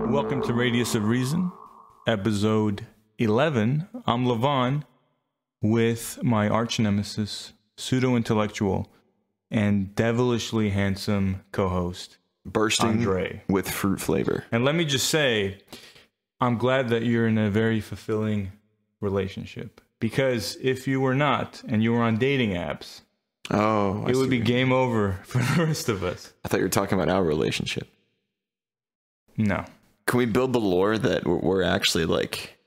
Welcome to Radius of Reason, episode 11. I'm Levon with my arch nemesis, pseudo-intellectual, and devilishly handsome co-host, bursting Andrey, with fruit flavor. And let me just say, I'm glad that you're in a very fulfilling relationship, because if you were not and you were on dating apps, it would be game over for the rest of us. I thought you were talking about our relationship. No. Can we build the lore that we're actually like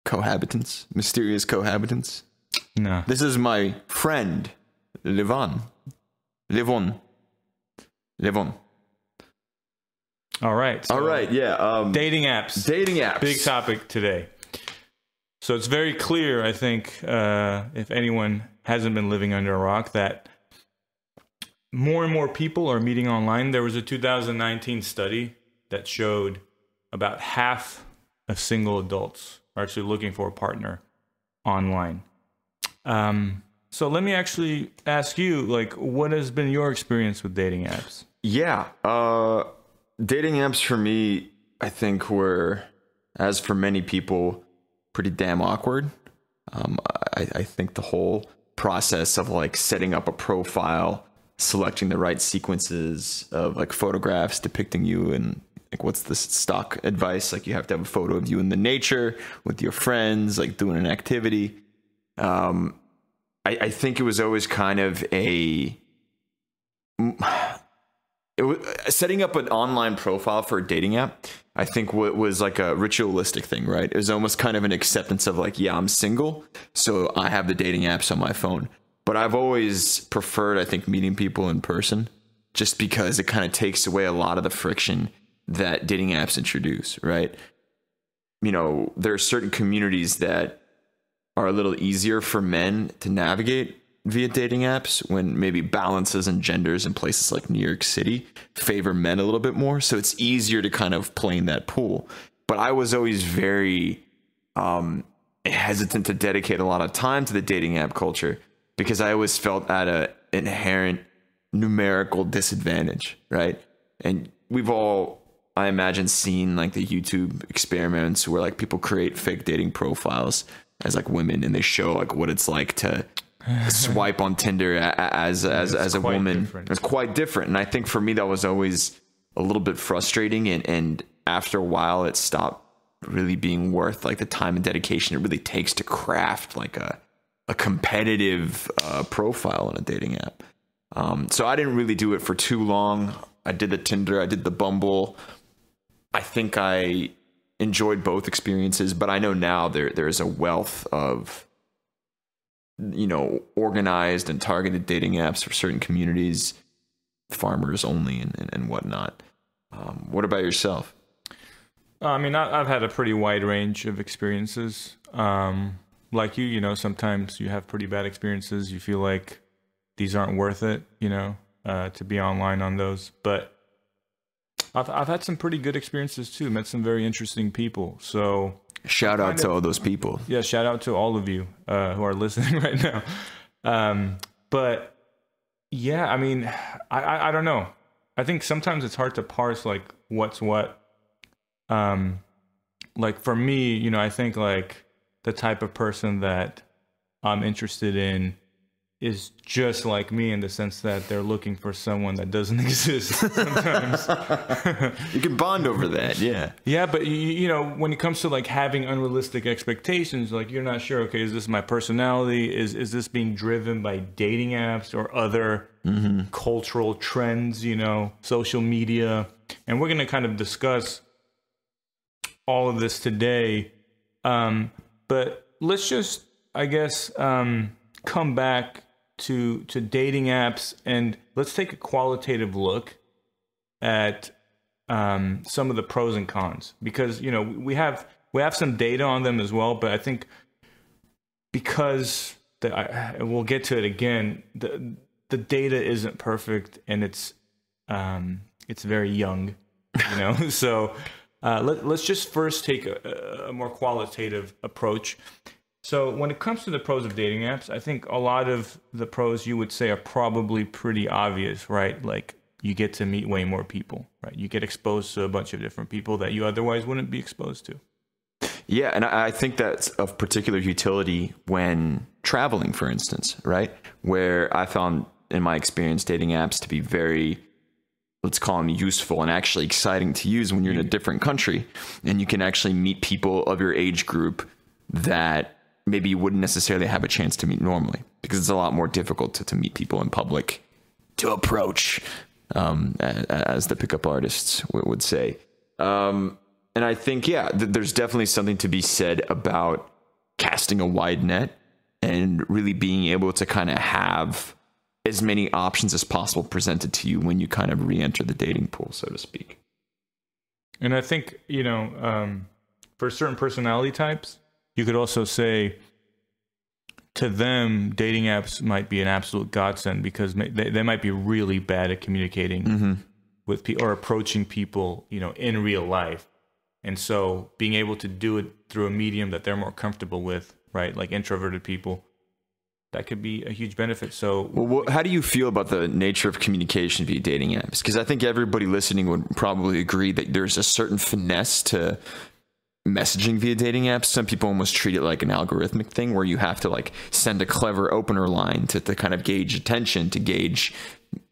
cohabitants, mysterious cohabitants? No. This is my friend, Levon. All right. All right. Yeah. Dating apps. Dating apps. Big topic today. So it's very clear, I think, if anyone hasn't been living under a rock, that more and more people are meeting online. There was a 2019 study that showed about half of single adults are actually looking for a partner online. So let me actually ask you, like, what has been your experience with dating apps? Yeah. Dating apps for me, I think were, as for many people, pretty damn awkward. I think the whole process of like setting up a profile, selecting the right sequences of like photographs depicting you, and like what's the stock advice? Like you have to have a photo of you in the nature with your friends, like doing an activity. I think it was always kind of setting up an online profile for a dating app. I think what was like a ritualistic thing, right? It was almost kind of an acceptance of like, yeah, I'm single, so I have the dating apps on my phone. But I've always preferred, I think, meeting people in person, just because it kind of takes away a lot of the friction that dating apps introduce, right? You know, there are certain communities that are a little easier for men to navigate via dating apps, when maybe balances and genders in places like New York City favor men a little bit more. So it's easier to kind of play in that pool. But I was always very hesitant to dedicate a lot of time to the dating app culture, because I always felt at an inherent numerical disadvantage, right? And we've all, I imagine, seen like the YouTube experiments where like people create fake dating profiles as like women, and they show like what it's like to swipe on Tinder as a woman. Different. It's quite different. And I think for me that was always a little bit frustrating, and after a while it stopped really being worth like the time and dedication it really takes to craft like a competitive profile on a dating app. So I didn't really do it for too long. I did the Tinder, I did the Bumble. I think I enjoyed both experiences, but I know now there's a wealth of, you know, organized and targeted dating apps for certain communities, farmers only and whatnot. What about yourself? I mean, I've had a pretty wide range of experiences. Like you know, sometimes you have pretty bad experiences. You feel like these aren't worth it, you know, to be online on those. But I've had some pretty good experiences too. Met some very interesting people. So shout out to all those people. Yeah, shout out to all of you who are listening right now. But yeah, I mean, I don't know. I think sometimes it's hard to parse like what's what. Like for me, you know, I think like the type of person that I'm interested in is just like me, in the sense that they're looking for someone that doesn't exist sometimes. You can bond over that, yeah. Yeah, but you know, when it comes to like having unrealistic expectations, like you're not sure, okay, is this my personality? Is this being driven by dating apps or other cultural trends, you know, social media? And we're going to kind of discuss all of this today. But let's just, I guess, come back to dating apps, and let's take a qualitative look at some of the pros and cons, because you know we have some data on them as well, but I think because we'll get to it again, the data isn't perfect, and it's very young, you know. So let's just first take a more qualitative approach. So when it comes to the pros of dating apps, I think a lot of the pros you would say are probably pretty obvious, right? Like you get to meet way more people, right? You get exposed to a bunch of different people that you otherwise wouldn't be exposed to. Yeah, and I think that's of particular utility when traveling, for instance, right? Where I found in my experience dating apps to be very, let's call them useful and actually exciting to use when you're in a different country and you can actually meet people of your age group that maybe you wouldn't necessarily have a chance to meet normally, because it's a lot more difficult to meet people in public, to approach, as the pickup artists would say. And I think, yeah, there's definitely something to be said about casting a wide net and really being able to kind of have as many options as possible presented to you when you kind of re-enter the dating pool, so to speak. And I think, for certain personality types, you could also say to them, dating apps might be an absolute godsend because they might be really bad at communicating with people or approaching people, in real life. And so being able to do it through a medium that they're more comfortable with, right? Like introverted people, that could be a huge benefit. So how do you feel about the nature of communication via dating apps? Because I think everybody listening would probably agree that there's a certain finesse to messaging via dating apps. Some people almost treat it like an algorithmic thing where you have to like send a clever opener line to kind of gauge attention, to gauge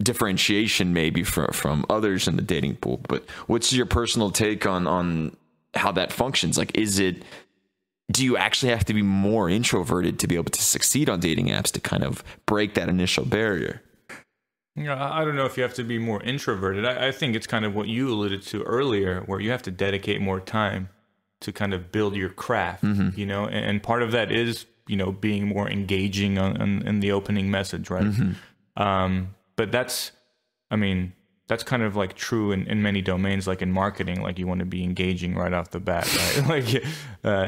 differentiation maybe from others in the dating pool. But what's your personal take on how that functions? Like, do you actually have to be more introverted to be able to succeed on dating apps to kind of break that initial barrier? I don't know if you have to be more introverted. I think it's kind of what you alluded to earlier, where you have to dedicate more time to kind of build your craft, and part of that is, being more engaging in the opening message, right? But that's kind of like true in many domains, like in marketing, like you want to be engaging right off the bat, right? Like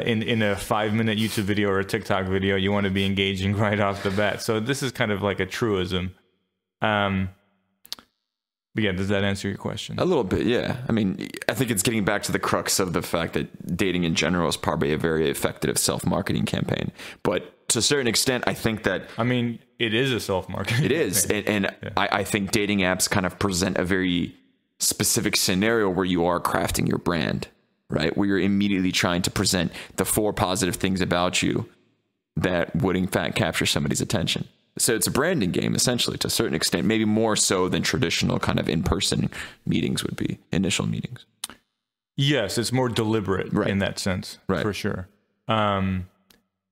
in a 5-minute YouTube video or a TikTok video, you want to be engaging right off the bat. So this is kind of like a truism. But yeah, does that answer your question? A little bit, yeah. I mean, I think it's getting back to the crux of the fact that dating in general is probably a very effective self-marketing campaign. But to a certain extent, I think that... it is a self-marketing. It is. And yeah. I think dating apps kind of present a very specific scenario where you are crafting your brand, right? Where you're immediately trying to present the 4 positive things about you that would, in fact, capture somebody's attention. So it's a branding game, essentially, to a certain extent, maybe more so than traditional kind of in-person meetings would be, initial meetings. Yes, it's more deliberate in that sense, for sure.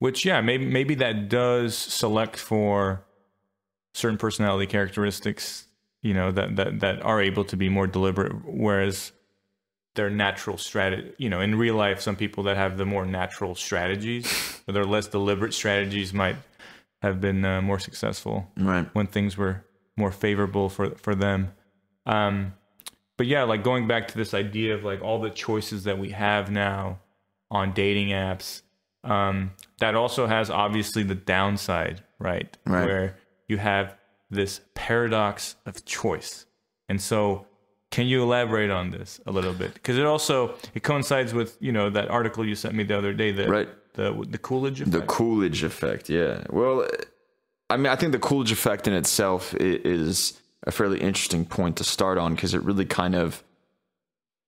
Which, yeah, maybe that does select for certain personality characteristics, that are able to be more deliberate, whereas their natural strategy, in real life, some people that have the more natural strategies, or their less deliberate strategies might have been more successful when things were more favorable for them. But yeah, like going back to this idea of like all the choices that we have now on dating apps, that also has obviously the downside, right? Where you have this paradox of choice. And so can you elaborate on this a little bit? Because it coincides with, that article you sent me the other day that the Coolidge effect. The Coolidge effect, yeah. Well, I think the Coolidge effect in itself is a fairly interesting point to start on, because it really kind of,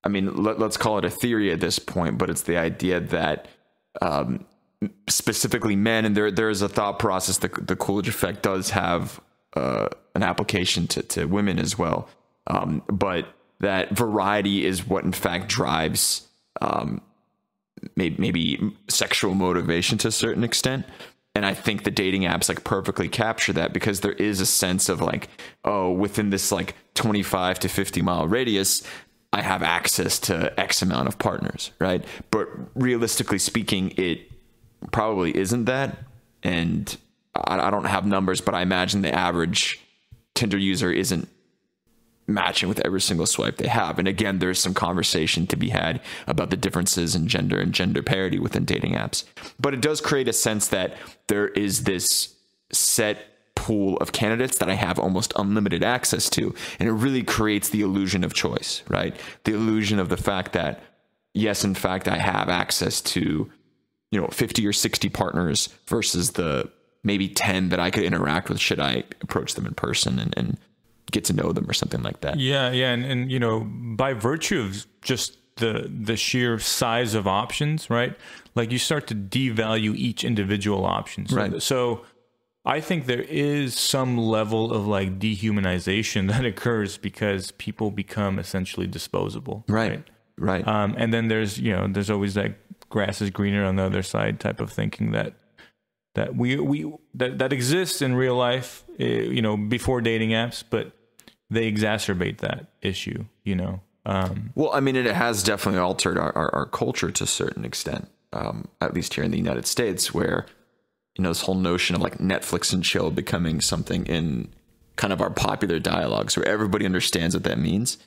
let's call it a theory at this point, but it's the idea that specifically men, and there is a thought process that the Coolidge effect does have an application to women as well, but that variety is what in fact drives maybe sexual motivation to a certain extent. And I think the dating apps like perfectly capture that, because there is a sense of like, oh, within this like 25 to 50 mile radius, I have access to X amount of partners, right? But realistically speaking, it probably isn't that. And I don't have numbers, but I imagine the average Tinder user isn't matching with every single swipe they have. And again, there's some conversation to be had about the differences in gender and gender parity within dating apps. But it does create a sense that there is this set pool of candidates that I have almost unlimited access to. And it really creates the illusion of choice, right? The illusion of the fact that, yes, in fact, I have access to, 50 or 60 partners versus the maybe 10 that I could interact with should I approach them in person and get to know them or something like that. Yeah. And by virtue of just the sheer size of options, right? Like you start to devalue each individual option. Right. So I think there is some level of like dehumanization that occurs because people become essentially disposable. Right. And then there's always that grass is greener on the other side type of thinking that exists in real life, before dating apps, but they exacerbate that issue, Well, I mean, it has definitely altered our culture to a certain extent, at least here in the United States, where, this whole notion of like Netflix and chill becoming something in kind of our popular dialogues where everybody understands what that means.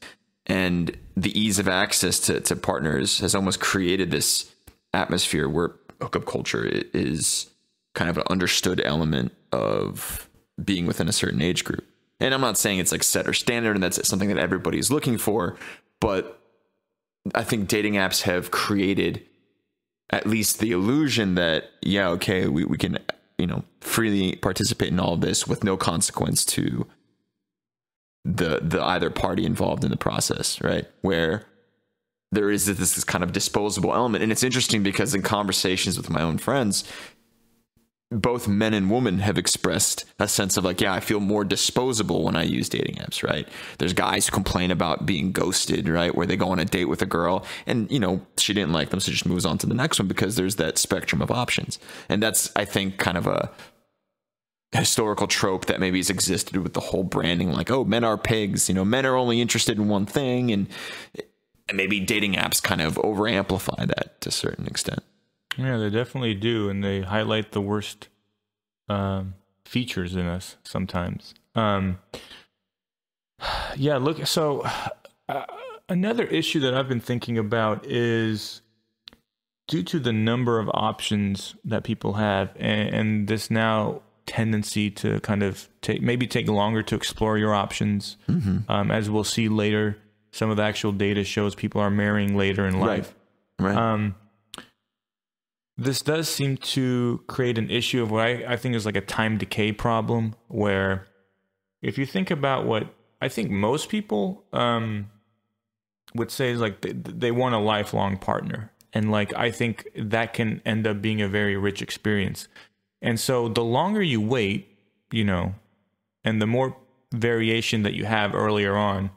And the ease of access to partners has almost created this atmosphere where hookup culture is kind of an understood element of being within a certain age group. And I'm not saying it's like set or standard and that's something that everybody's looking for, but I think dating apps have created at least the illusion that, we can, freely participate in all of this with no consequence to the either party involved in the process, right? Where there is this kind of disposable element. And it's interesting because in conversations with my own friends, both men and women have expressed a sense of like, I feel more disposable when I use dating apps, right? There's guys who complain about being ghosted, right? Where they go on a date with a girl and, she didn't like them, so just moves on to the next one because there's that spectrum of options. And that's, I think, kind of a historical trope that maybe has existed with the whole branding, like, oh, men are pigs, men are only interested in one thing. And maybe dating apps kind of over amplify that to a certain extent. Yeah, they definitely do, and they highlight the worst features in us sometimes. So another issue that I've been thinking about is due to the number of options that people have and this now tendency to kind of take longer to explore your options. Mm-hmm. As we'll see later, some of the actual data shows people are marrying later in life. Right. This does seem to create an issue of what I think is like a time decay problem, where if you think about what I think most people would say is like they want a lifelong partner. And like, I think that can end up being a very rich experience. And so the longer you wait, and the more variation that you have earlier on,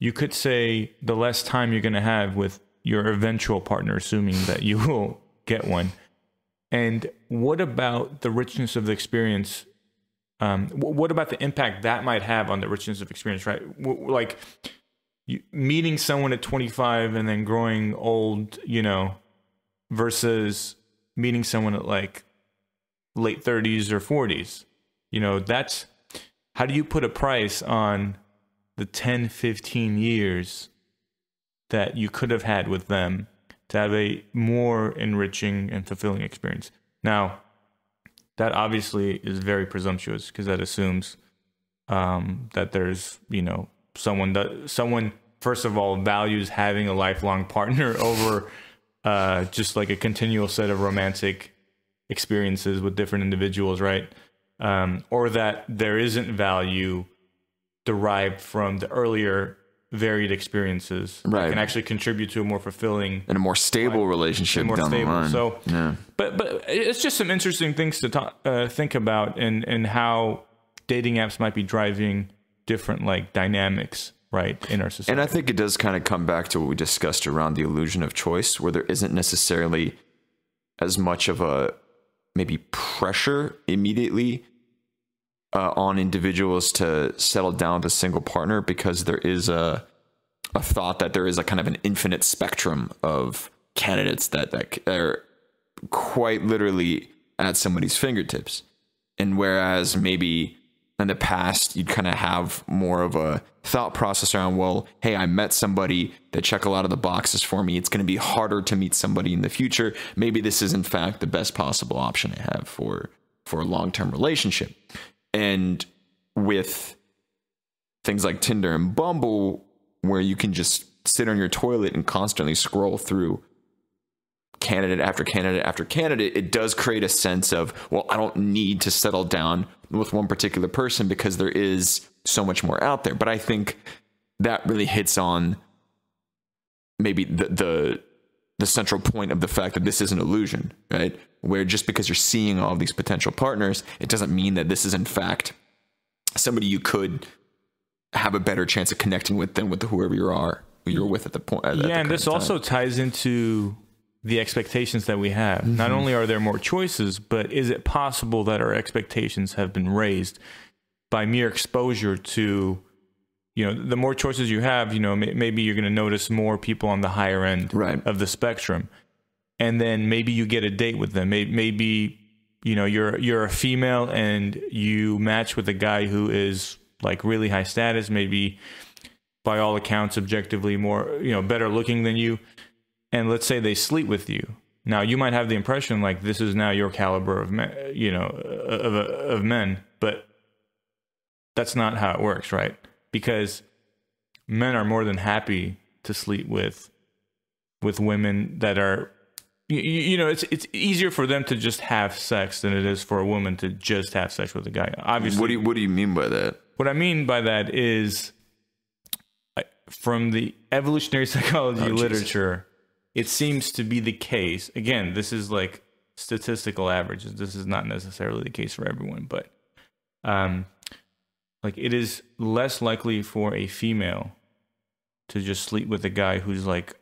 you could say the less time you're going to have with your eventual partner, assuming that you will get one. And what about the richness of the experience? What about the impact that might have on the richness of experience, right? Like meeting someone at 25 and then growing old, versus meeting someone at like late 30s or 40s. That's how do you put a price on the 10, 15 years that you could have had with them to have a more enriching and fulfilling experience? Now, that obviously is very presumptuous because that assumes that there's, someone first of all values having a lifelong partner over just like a continual set of romantic experiences with different individuals, right? Or that there isn't value derived from the earlier varied experiences that can actually contribute to a more fulfilling and a more stable relationship down the line. So, but it's just some interesting things to think about, and how dating apps might be driving different like dynamics, right, in our society. And I think it does kind of come back to what we discussed around the illusion of choice, where there isn't necessarily as much of a maybe pressure immediately on individuals to settle down with a single partner, because there is a thought that there is a kind of an infinite spectrum of candidates that are quite literally at somebody's fingertips. And whereas maybe in the past you'd kind of have more of a thought process around, well, hey, I met somebody that check a lot of the boxes for me, it's going to be harder to meet somebody in the future. Maybe this is in fact the best possible option I have for a long-term relationship. And with things like Tinder and Bumble, where you can just sit on your toilet and constantly scroll through candidate after candidate after candidate, it does create a sense of, well, I don't need to settle down with one particular person because there is so much more out there. But I think that really hits on maybe the central point of the fact that this is an illusion, right? Where just because you're seeing all these potential partners, it doesn't mean that this is in fact somebody you could have a better chance of connecting with than with whoever you're with at the point. And this also ties into the expectations that we have. Not only are there more choices, but is it possible that our expectations have been raised by mere exposure to, the more choices you have, maybe you're going to notice more people on the higher end of the spectrum. And then maybe you get a date with them. Maybe, you're a female and you match with a guy who is like really high status, maybe by all accounts, objectively more, better looking than you. And let's say they sleep with you. Now you might have the impression like this is now your caliber of men, of men, but that's not how it works, right? Because men are more than happy to sleep with women that are, it's easier for them to just have sex than it is for a woman to just have sex with a guy. Obviously. What do you mean by that? What I mean by that is, from the evolutionary psychology literature, it seems to be the case. Again, this is like statistical averages. This is not necessarily the case for everyone, but like it is less likely for a female to just sleep with a guy who's like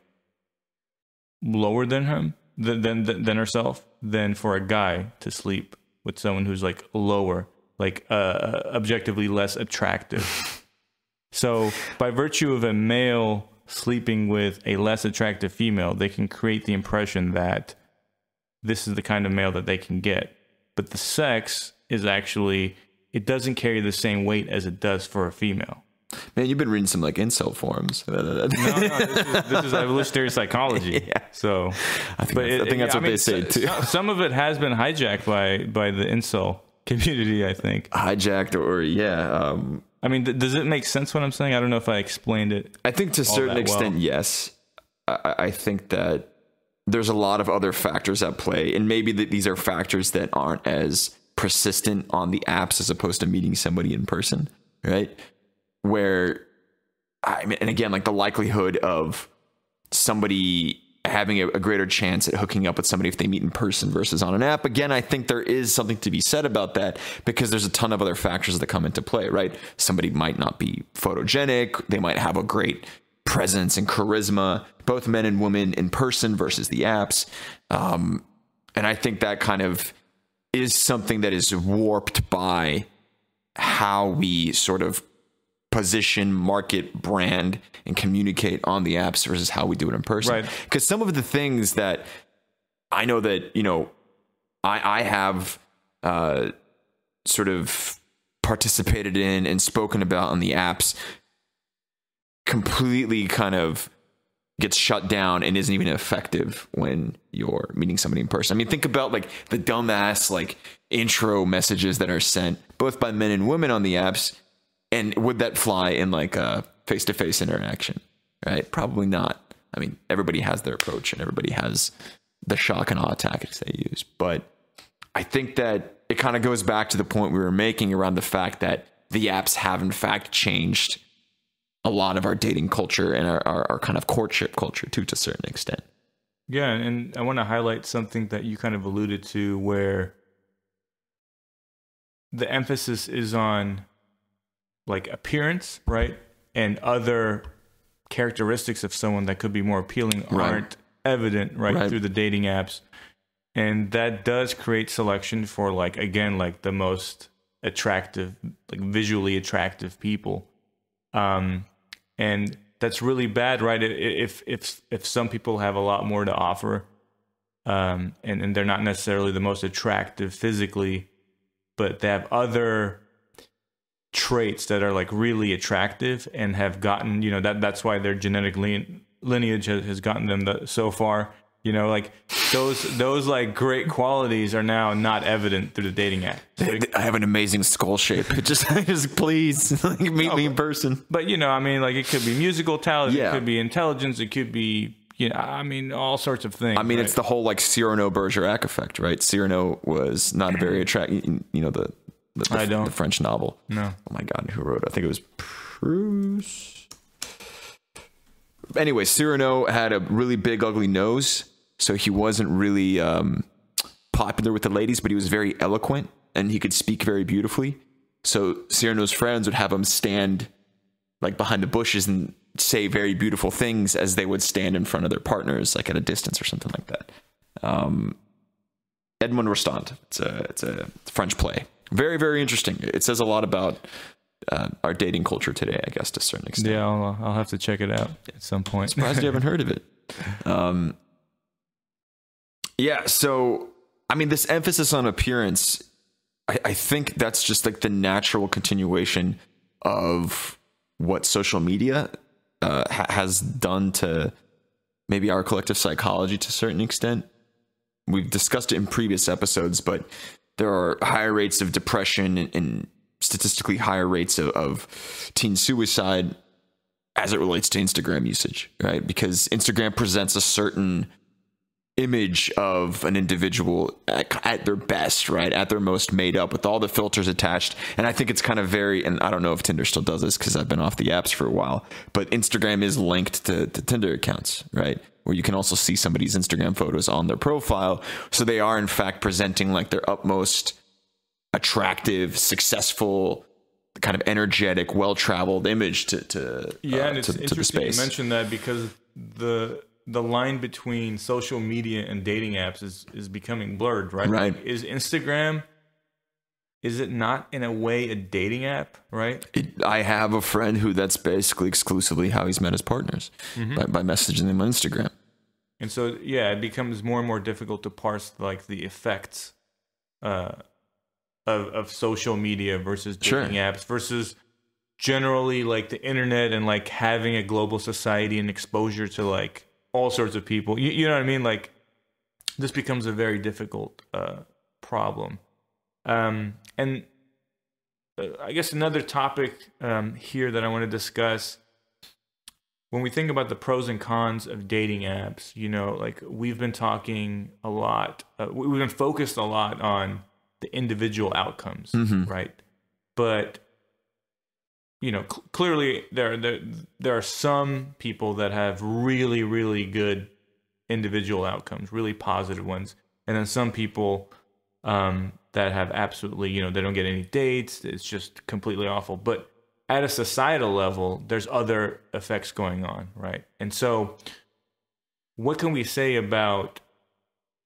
lower than him, than herself, than for a guy to sleep with someone who's like lower, like objectively less attractive. So by virtue of a male sleeping with a less attractive female, they can create the impression that this is the kind of male that they can get. But the sex is actually, it doesn't carry the same weight as it does for a female. Man, you've been reading some like incel forums. No, this is evolutionary psychology. Yeah. So, I think that's what they say too. Some of it has been hijacked by the incel community, I think. Hijacked or I mean, does it make sense what I'm saying? I don't know if I explained it. I think to a certain extent, yes. I think that there's a lot of other factors at play, and maybe these are factors that aren't as persistent on the apps as opposed to meeting somebody in person, right? Where, and again, like the likelihood of somebody having a greater chance at hooking up with somebody if they meet in person versus on an app. Again, I think there is something to be said about that because there's a ton of other factors that come into play, right? Somebody might not be photogenic. They might have a great presence and charisma, both men and women in person versus the apps. And I think that kind of is something that is warped by how we sort of position, market, brand, and communicate on the apps versus how we do it in person. Right. Because some of the things that I know that, I have sort of participated in and spoken about on the apps completely kind of gets shut down and isn't even effective when you're meeting somebody in person. I mean, think about like the dumbass like intro messages that are sent both by men and women on the apps. And would that fly in like a face-to-face interaction, right? Probably not. I mean, everybody has their approach and everybody has the shock and awe tactics they use. But I think that it kind of goes back to the point we were making around the fact that the apps have in fact changed a lot of our dating culture and our kind of courtship culture too, to a certain extent. Yeah, and I want to highlight something that you kind of alluded to where the emphasis is on like appearance, right? And other characteristics of someone that could be more appealing aren't evident, right, through the dating apps. And that does create selection for like, again, like the most attractive, like visually attractive people. And that's really bad, right? If some people have a lot more to offer, and they're not necessarily the most attractive physically, but they have other traits that are like really attractive and have gotten, that's why their genetic lineage has gotten them so far. Like those like great qualities are now not evident through the dating app. So I have an amazing skull shape. Just please meet me in person. But I mean, like it could be musical talent, it could be intelligence, it could be Yeah, I mean, all sorts of things. I mean, right? it's the whole like Cyrano-Bergerac effect, right? Cyrano was not a very attractive, you know, the French novel. No. Oh my God, who wrote it? I think it was Proust. Anyway, Cyrano had a really big, ugly nose, so he wasn't really popular with the ladies, but he was very eloquent and he could speak very beautifully. So Cyrano's friends would have him stand like behind the bushes and say very beautiful things as they would stand in front of their partners, like at a distance or something like that. Edmond Rostand. It's a French play. Very, very interesting. It says a lot about our dating culture today, I guess, to a certain extent. Yeah, I'll have to check it out at some point. Surprised you haven't heard of it. Yeah, so, I mean, this emphasis on appearance, I think that's just like the natural continuation of what social media has done to maybe our collective psychology to a certain extent. We've discussed it in previous episodes, but there are higher rates of depression and statistically higher rates of teen suicide as it relates to Instagram usage, right? Because Instagram presents a certain image of an individual at their best, right? At their most made up with all the filters attached. And I think it's kind of very, and I don't know if Tinder still does this because I've been off the apps for a while, but Instagram is linked to Tinder accounts, right? Where you can also see somebody's Instagram photos on their profile. So they are in fact presenting like their utmost attractive, successful, kind of energetic, well-traveled image to and it's to the interesting space. you mentioned that because the line between social media and dating apps is becoming blurred, right? Right. Is Instagram, is it not in a way a dating app, right? I have a friend who that's basically exclusively how he's met his partners, by messaging them on Instagram. And so, yeah, it becomes more and more difficult to parse like the effects of social media versus dating apps versus generally like the internet and like having a global society and exposure to like all sorts of people. You know what I mean? Like this becomes a very difficult problem. And I guess another topic here that I want to discuss, when we think about the pros and cons of dating apps, you know, like we've been talking a lot, we've been focused a lot on the individual outcomes, right? But, you know, clearly there are some people that have really, really good individual outcomes, really positive ones. And then some people that have absolutely, you know, they don't get any dates. It's just completely awful. But at a societal level, there's other effects going on, right? And so what can we say about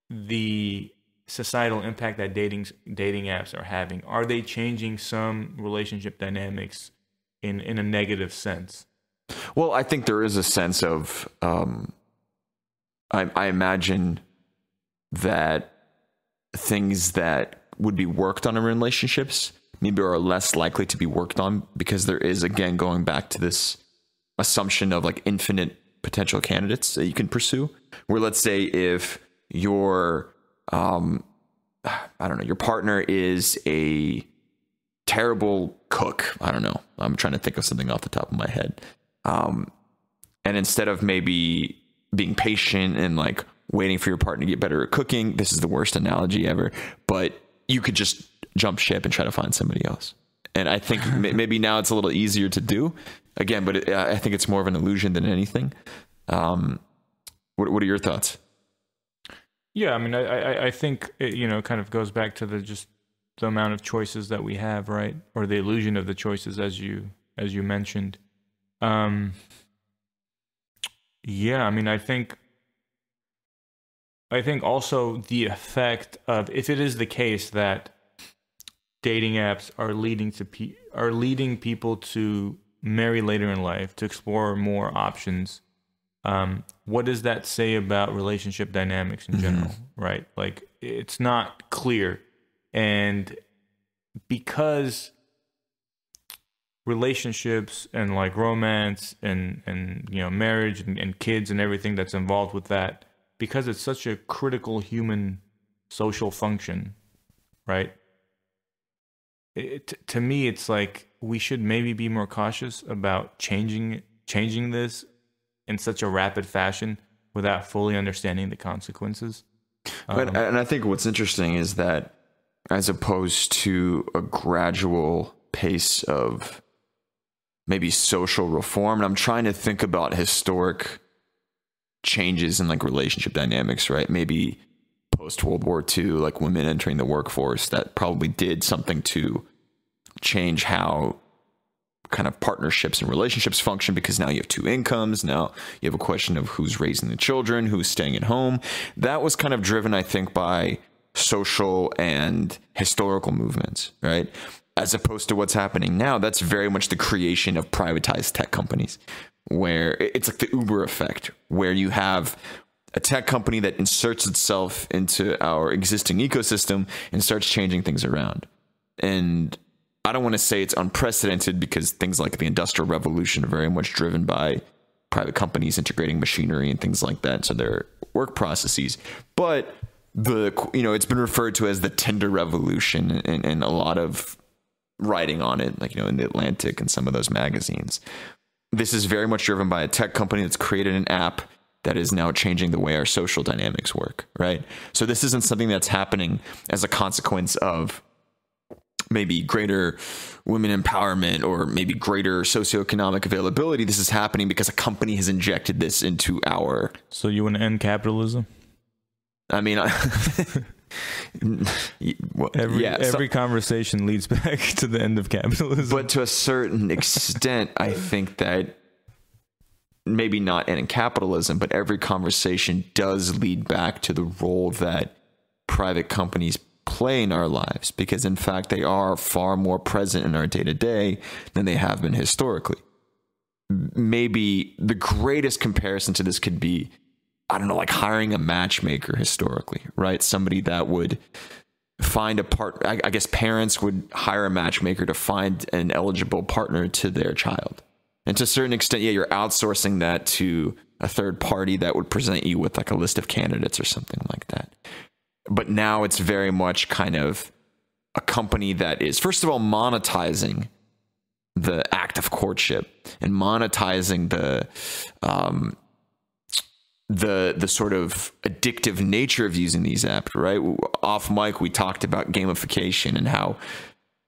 the societal impact that dating apps are having? Are they changing some relationship dynamics in a negative sense? Well, I think there is a sense of, I imagine that things that would be worked on in relationships maybe are less likely to be worked on because there is, again, going back to this assumption of like infinite potential candidates that you can pursue, where let's say if your, I don't know, your partner is a terrible cook. I don't know. I'm trying to think of something off the top of my head. And instead of maybe being patient and like waiting for your partner to get better at cooking, this is the worst analogy ever, but you could just jump ship and try to find somebody else. And I think maybe now it's a little easier to do again, but I think it's more of an illusion than anything. What are your thoughts? Yeah, I mean, I think it, you know, kind of goes back to the amount of choices that we have, right? Or the illusion of the choices, as you mentioned. Yeah, I mean, I think also the effect of, if it is the case that dating apps are leading people to marry later in life, to explore more options, what does that say about relationship dynamics in general, right? Like, it's not clear. And because relationships and like romance and you know, marriage and kids and everything that's involved with that, because it's such a critical human social function, right? To me, it's like we should maybe be more cautious about changing this in such a rapid fashion without fully understanding the consequences. And I think what's interesting is that as opposed to a gradual pace of maybe social reform, and I'm trying to think about historic changes in like relationship dynamics, right? Maybe post World War II, like women entering the workforce, that probably did something to change how kind of partnerships and relationships function, because now you have two incomes. Now you have a question of who's raising the children, who's staying at home. That was kind of driven, I think, by social and historical movements, right? As opposed to what's happening now, that's very much the creation of privatized tech companies, where it's like the Uber effect, where you have a tech company that inserts itself into our existing ecosystem and starts changing things around. And I don't want to say it's unprecedented, because things like the Industrial Revolution are very much driven by private companies integrating machinery and things like that, so their work processes. But it's been referred to as the Tinder revolution, and a lot of writing on it, like, in the Atlantic and some of those magazines. This is very much driven by a tech company that's created an app that is now changing the way our social dynamics work, right? So this isn't something that's happening as a consequence of maybe greater women empowerment or maybe greater socioeconomic availability. This is happening because a company has injected this into our... So you want to end capitalism? I mean, every conversation leads back to the end of capitalism. But to a certain extent, I think that maybe not ending capitalism, but every conversation does lead back to the role that private companies play in our lives, because in fact they are far more present in our day-to-day than they have been historically. Maybe the greatest comparison to this could be, I don't know, like hiring a matchmaker historically, right? Somebody that would find a partner. I guess parents would hire a matchmaker to find an eligible partner to their child. And to a certain extent, yeah, you're outsourcing that to a third party that would present you with like a list of candidates or something like that. But now it's very much kind of a company that is, first of all, monetizing the act of courtship and monetizing the sort of addictive nature of using these apps, right? Off mic, we talked about gamification and how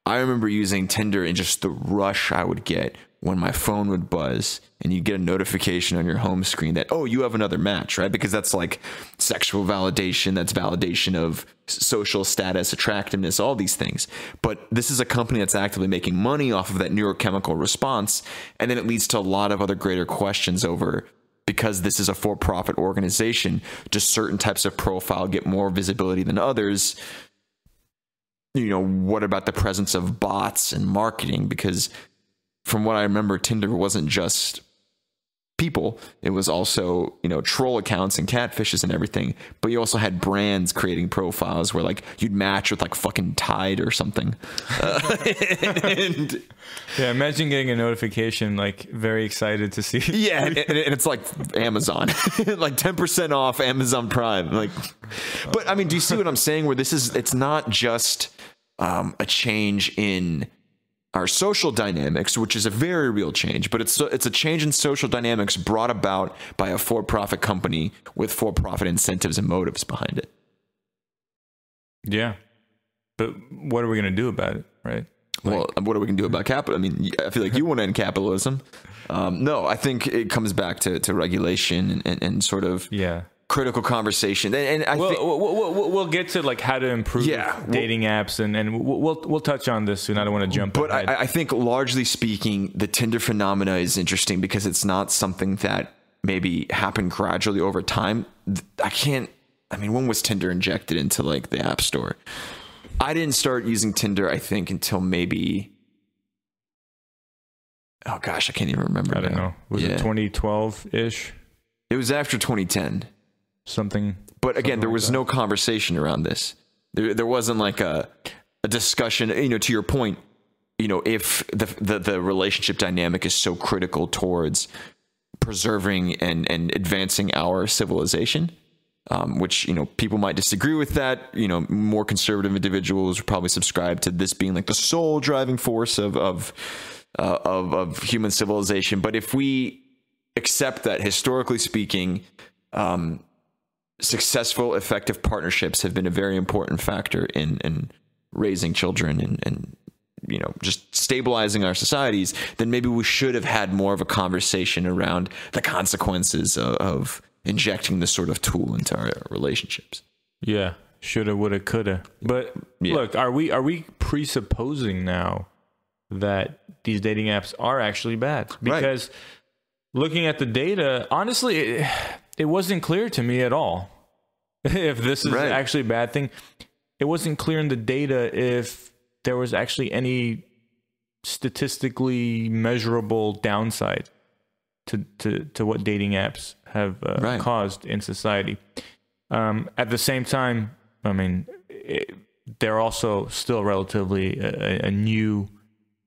I remember using Tinder and just the rush I would get when my phone would buzz and you get a notification on your home screen that, oh, you have another match, right? Because that's like sexual validation, that's validation of social status, attractiveness, all these things. But this is a company that's actively making money off of that neurochemical response. And then it leads to a lot of other greater questions over, because this is a for-profit organization, do certain types of profile get more visibility than others? What about the presence of bots and marketing? Because from what I remember, Tinder wasn't just people. It was also, troll accounts and catfishes and everything. But you also had brands creating profiles where like you'd match with like fucking Tide or something. And yeah, imagine getting a notification, like very excited to see. Yeah, and it's like Amazon, like 10% off Amazon Prime. Like, but I mean, do you see what I'm saying? Where it's not just a change in our social dynamics, which is a very real change, but it's a change in social dynamics brought about by a for-profit company with for-profit incentives and motives behind it. Yeah, but what are we going to do about it, right? Well, what are we going to do about capital? I mean, I feel like you want to end capitalism. No, I think it comes back to regulation and sort of critical conversation. And we'll get to like how to improve dating apps, and we'll touch on this soon. I don't want to jump ahead. But I think largely speaking, the Tinder phenomena is interesting because it's not something that maybe happened gradually over time. When was Tinder injected into like the App Store? I didn't start using Tinder, I think, until maybe... Oh gosh, I can't even remember. I don't know. Was it 2012-ish? It was after 2010. Something. But again, there was no conversation around this. There wasn't like a discussion, to your point, if the relationship dynamic is so critical towards preserving and advancing our civilization, which, people might disagree with that. More conservative individuals would probably subscribe to this being like the sole driving force of human civilization. But if we accept that, historically speaking, successful, effective partnerships have been a very important factor in raising children and just stabilizing our societies, then maybe we should have had more of a conversation around the consequences of injecting this sort of tool into our relationships. Yeah. Shoulda, woulda, coulda. But look, are we presupposing now that these dating apps are actually bad? Because looking at the data, honestly, it wasn't clear to me at all if this is actually a bad thing. It wasn't clear in the data if there was actually any statistically measurable downside to what dating apps have caused in society. At the same time, I mean, they're also still relatively a new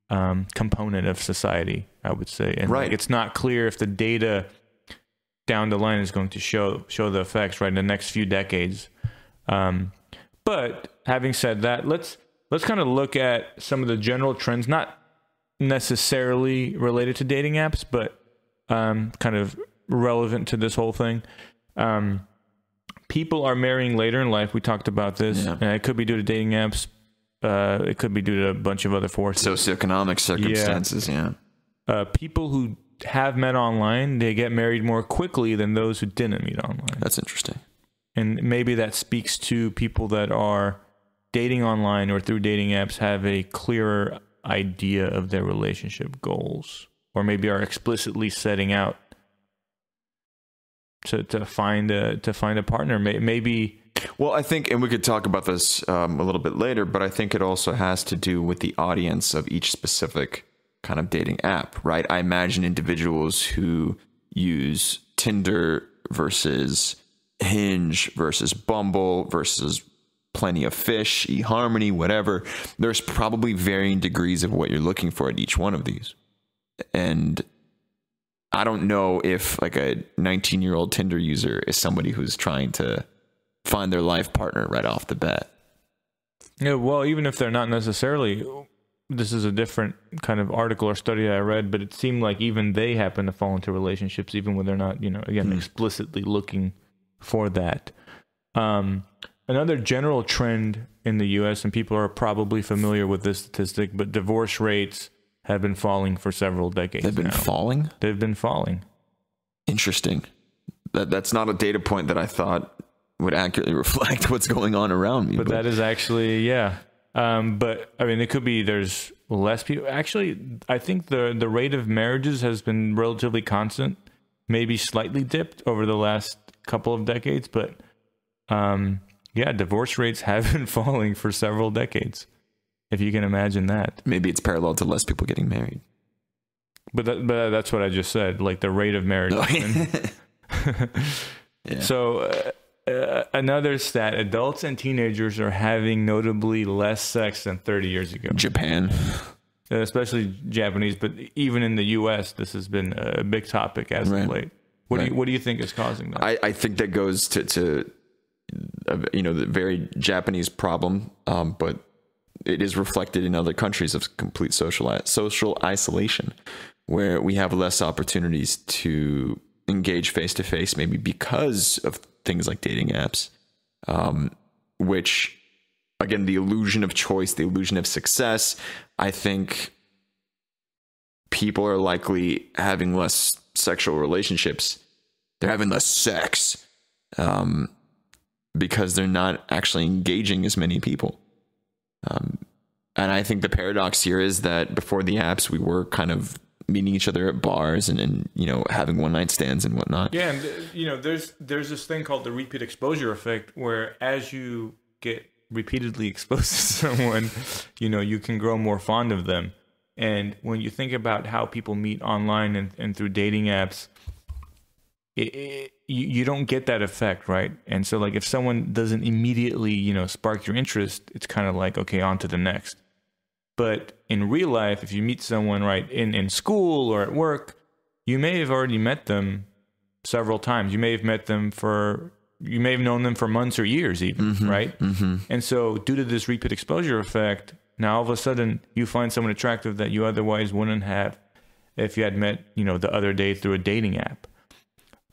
component of society, I would say. And it's not clear if the data down the line is going to show the effects in the next few decades. But having said that, let's kind of look at some of the general trends, not necessarily related to dating apps, but kind of relevant to this whole thing. People are marrying later in life. We talked about this. Yeah. It could be due to dating apps. It could be due to a bunch of other forces. Socioeconomic circumstances, people who have met online, they get married more quickly than those who didn't meet online. That's interesting. And maybe that speaks to people that are dating online or through dating apps have a clearer idea of their relationship goals, or maybe are explicitly setting out to find a partner. Maybe. Well, I think, and we could talk about this a little bit later, but I think it also has to do with the audience of each specific kind of dating app, right? I imagine individuals who use Tinder versus Hinge versus Bumble versus Plenty of Fish, eHarmony, whatever. There's probably varying degrees of what you're looking for at each one of these. And I don't know if like a 19-year-old Tinder user is somebody who's trying to find their life partner right off the bat. Yeah, well, even if they're not necessarily, this is a different kind of article or study I read, but it seemed like even they happen to fall into relationships even when they're not, explicitly looking for that. Another general trend in the U.S., and people are probably familiar with this statistic, but divorce rates have been falling for several decades. They've been falling? They've been falling. Interesting. That's not a data point that I thought would accurately reflect what's going on around me. But that is actually, but I mean, it could be there's less people. Actually, I think the rate of marriages has been relatively constant, maybe slightly dipped over the last couple of decades. But divorce rates have been falling for several decades, if you can imagine that. Maybe it's parallel to less people getting married. But that's what I just said, like the rate of marriage. So another stat, adults and teenagers are having notably less sex than 30 years ago. Japan. Especially Japanese, but even in the U.S., this has been a big topic as of late. What do you think is causing that? I think that goes to the very Japanese problem, but it is reflected in other countries of complete social isolation, where we have less opportunities to engage face to face, maybe because of things like dating apps, which, again, the illusion of choice, the illusion of success. I think people are likely having less sexual relationships. They're having less sex because they're not actually engaging as many people. And I think the paradox here is that before the apps, we were kind of meeting each other at bars and having one night stands and whatnot. Yeah, and there's this thing called the repeat exposure effect, where as you get repeatedly exposed to someone, you can grow more fond of them. And when you think about how people meet online and through dating apps, you don't get that effect, right? And so, like, if someone doesn't immediately, spark your interest, it's kind of like, okay, on to the next. But in real life, if you meet someone in school or at work, you may have already met them several times. You may have known them for months or years even, right? Mm-hmm. And so due to this repeat exposure effect, now all of a sudden you find someone attractive that you otherwise wouldn't have if you had met, the other day through a dating app.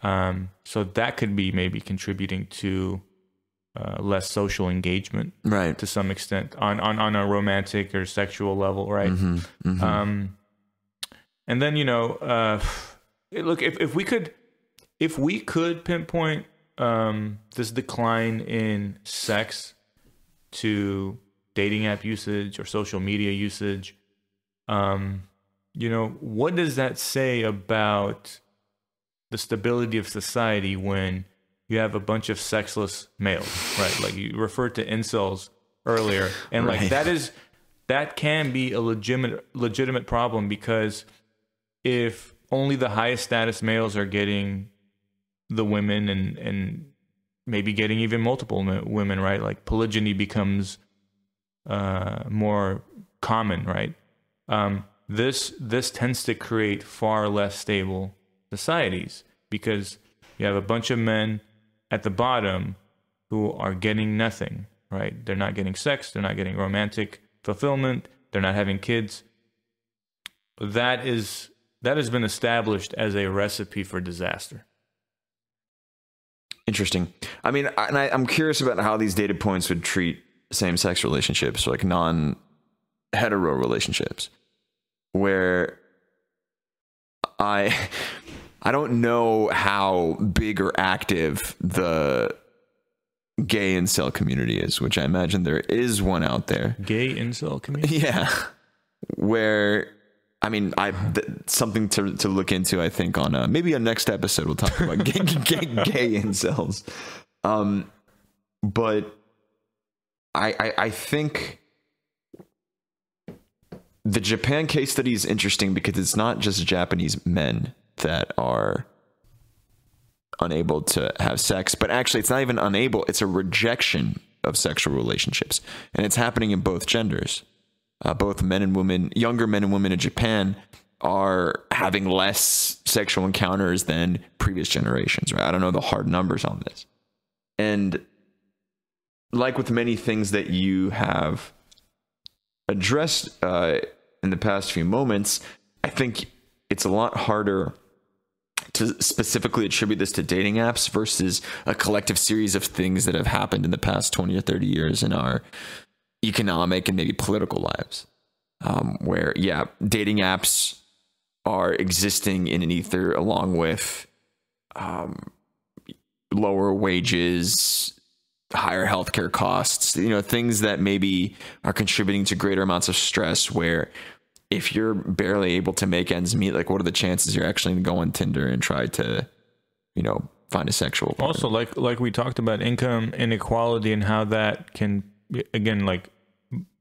So that could be maybe contributing to less social engagement, right, to some extent on a romantic or sexual level, right? And then, you know, look, if we could pinpoint this decline in sex to dating app usage or social media usage, you know, what does that say about the stability of society when you have a bunch of sexless males, right? Like you referred to incels earlier, and like that can be a legitimate problem, because if only the highest status males are getting the women and maybe getting even multiple women, right? Like polygyny becomes more common, right? This tends to create far less stable societies, because you have a bunch of men at the bottom who are getting nothing, right? They're not getting sex, they're not getting romantic fulfillment, they're not having kids. That has been established as a recipe for disaster. Interesting. I mean, I'm curious about how these data points would treat same-sex relationships, like non-hetero relationships, where I don't know how big or active the gay incel community is, which I imagine there is one out there. Gay incel community? Yeah. Where, I mean, something to look into, I think, on maybe a next episode we'll talk about gay incels. But I think the Japan case study is interesting because it's not just Japanese men that are unable to have sex, but actually it's not even unable, it's a rejection of sexual relationships. And it's happening in both genders. Both men and women, younger men and women in Japan are having less sexual encounters than previous generations, right? I don't know the hard numbers on this. And like with many things that you have addressed in the past few moments, I think it's a lot harder to specifically attribute this to dating apps versus a collective series of things that have happened in the past 20 or 30 years in our economic and maybe political lives, where, yeah, dating apps are existing in an ether along with lower wages, higher healthcare costs, you know, things that maybe are contributing to greater amounts of stress, where if you're barely able to make ends meet, like what are the chances you're actually going to go on Tinder and try to, you know, find a sexual partner? Also, like we talked about income inequality and how that can, again, like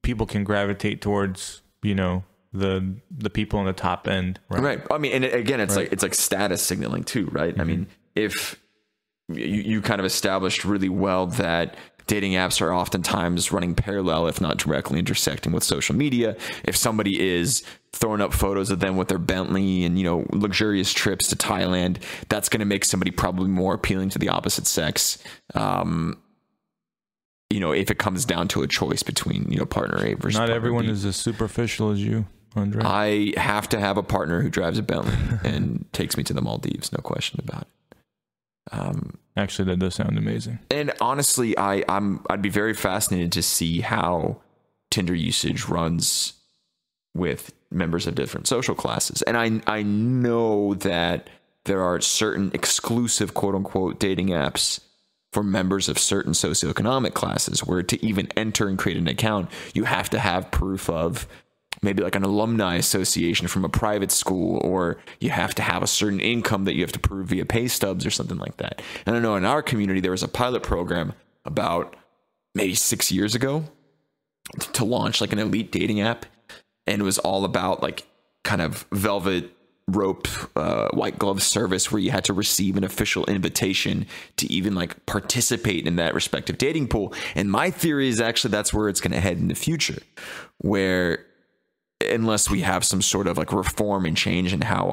people can gravitate towards, you know, the people on the top end, right? Right. I mean, and again, it's like status signaling too, right? Mm-hmm. I mean, if you kind of established really well that dating apps are oftentimes running parallel, if not directly intersecting with social media. If somebody is throwing up photos of them with their Bentley and, you know, luxurious trips to Thailand, that's going to make somebody probably more appealing to the opposite sex. You know, if it comes down to a choice between, you know, partner A versus not partner everyone B. is as superficial as you, Andre. I have to have a partner who drives a Bentley and takes me to the Maldives, no question about it. Actually, that does sound amazing. And honestly, I'd be very fascinated to see how Tinder usage runs with members of different social classes. And I know that there are certain exclusive quote unquote dating apps for members of certain socioeconomic classes, where to even enter and create an account, you have to have proof of maybe like an alumni association from a private school, or you have to have a certain income that you have to prove via pay stubs or something like that. And I know in our community, there was a pilot program about maybe 6 years ago to launch like an elite dating app. And it was all about like kind of velvet rope, white glove service, where you had to receive an official invitation to even like participate in that respective dating pool. And my theory is actually that's where it's going to head in the future, where unless we have some sort of like reform and change in how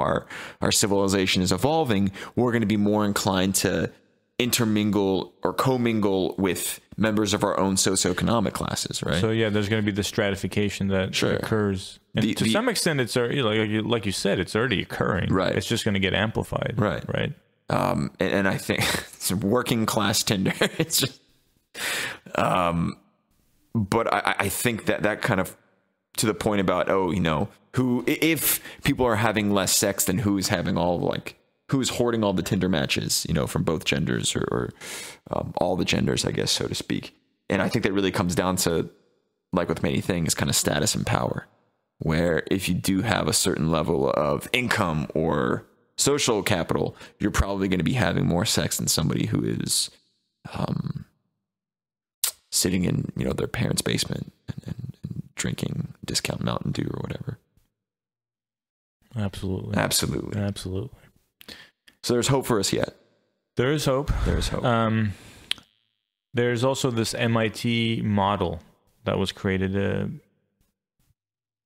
our civilization is evolving, we're going to be more inclined to intermingle or commingle with members of our own socioeconomic classes, right? So yeah, there's going to be the stratification that occurs. And to some extent, it's already, like you said, it's already occurring. Right. It's just going to get amplified. Right. Right. And I think it's working class Tinder. It's just, but I think that kind of, to the point about, if people are having less sex, then who's having who's hoarding all the Tinder matches, from both genders or all the genders, I guess, so to speak. And I think that really comes down to, like with many things, kind of status and power, where if you do have a certain level of income or social capital, you're probably going to be having more sex than somebody who is sitting in, their parents' basement and drinking discount Mountain Dew or whatever. Absolutely. So there's hope for us yet. There is hope. There's also this MIT model that was created,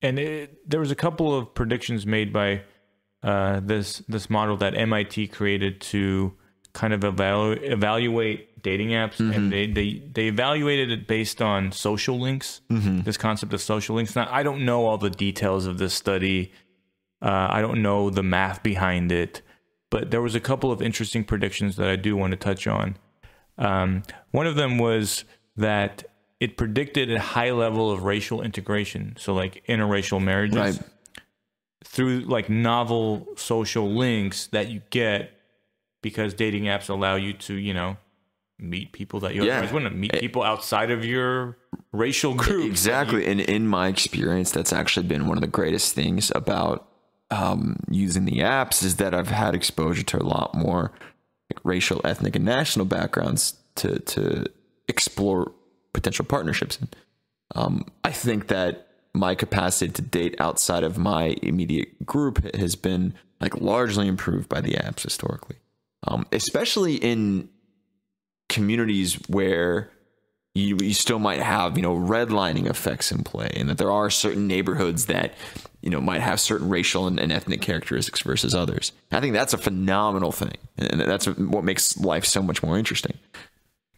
and there was a couple of predictions made by this model that MIT created to kind of evaluate dating apps, and they evaluated it based on social links. This concept of social links. Now, I don't know all the details of this study. I don't know the math behind it, but there was a couple of interesting predictions that I do want to touch on. One of them was that it predicted a high level of racial integration, so like interracial marriages, right, through like novel social links that you get because dating apps allow you to, meet people that you otherwise wouldn't meet, people outside of your racial group. Exactly. And in my experience, that's actually been one of the greatest things about using the apps, is that I've had exposure to a lot more racial, ethnic, and national backgrounds to explore potential partnerships. I think that my capacity to date outside of my immediate group has been largely improved by the apps historically, especially in communities where you still might have redlining effects in play, and that there are certain neighborhoods that might have certain racial and ethnic characteristics versus others. I think that's a phenomenal thing, and that's what makes life so much more interesting.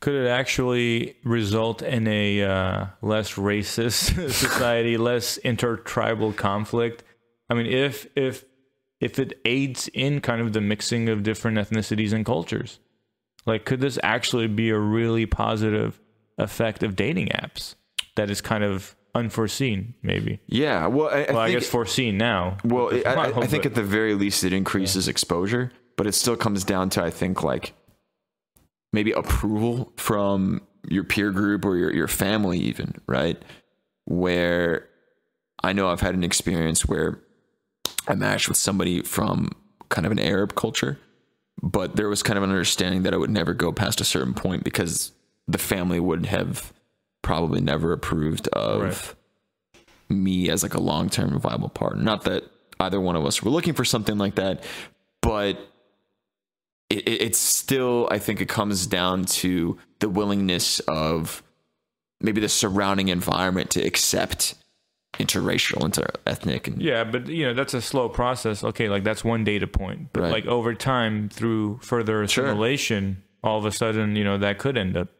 Could it actually result in a less racist society, less intertribal conflict? I mean, if it aids in kind of the mixing of different ethnicities and cultures, could this actually be a really positive effect of dating apps that is kind of unforeseen, maybe? Yeah, well, I guess foreseen now. Well, I think at the very least it increases exposure, but it still comes down to, I think, maybe approval from your peer group or your family even, right? Where I know I've had an experience where I matched with somebody from kind of an Arab culture, but there was kind of an understanding that I would never go past a certain point because the family would have probably never approved of me as a long-term viable partner. Not that either one of us were looking for something like that, but it's still, I think it comes down to the willingness of maybe the surrounding environment to accept interracial, interethnic. And but that's a slow process. Okay, that's one data point. But over time, through further assimilation, all of a sudden, that could end up,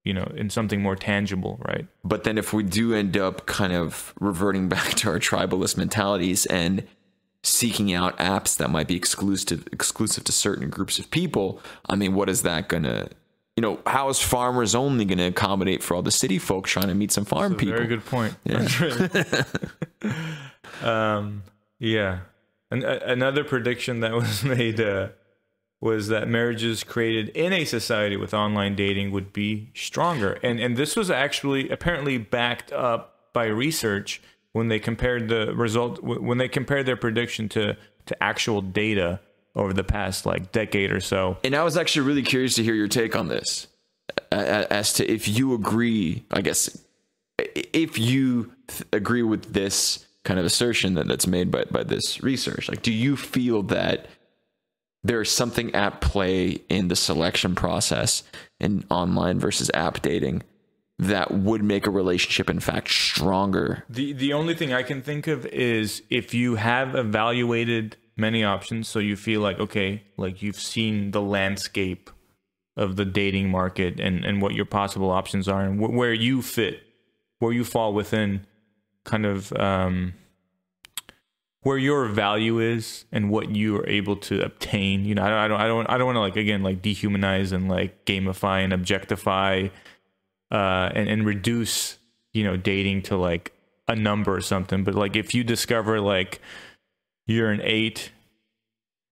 in something more tangible, right? But then if we do end up kind of reverting back to our tribalist mentalities and seeking out apps that might be exclusive to certain groups of people, I mean, what is that gonna, how is Farmers Only gonna accommodate for all the city folk trying to meet some farm people? Very good point. Yeah. And another prediction that was made was that marriages created in a society with online dating would be stronger, and this was actually apparently backed up by research. When they compared their prediction to actual data over the past decade or so. And I was actually really curious to hear your take on this, as to if you agree, I guess, if you agree with this kind of assertion that's made by this research. Do you feel that there is something at play in the selection process in online versus app dating that would make a relationship, in fact, stronger? The only thing I can think of is if you have evaluated many options, so you feel you've seen the landscape of the dating market and what your possible options are and where you fit, where you fall within kind of where your value is and what you are able to obtain. You know, I don't want to like, again, like dehumanize and like gamify and objectify and reduce, you know, dating to like a number or something. But like if you discover like you're an 8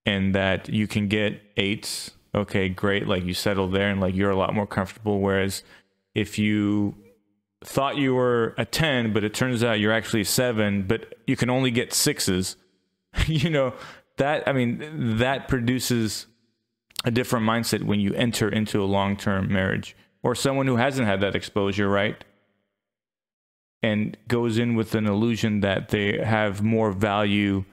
and that you can get 8s, okay, great. Like you settle there and like you're a lot more comfortable. Whereas if you thought you were a 10, but it turns out you're actually a 7, but you can only get 6s, you know, that, I mean, that produces a different mindset when you enter into a long-term marriage, or someone who hasn't had that exposure, right? And goes in with an illusion that they have more value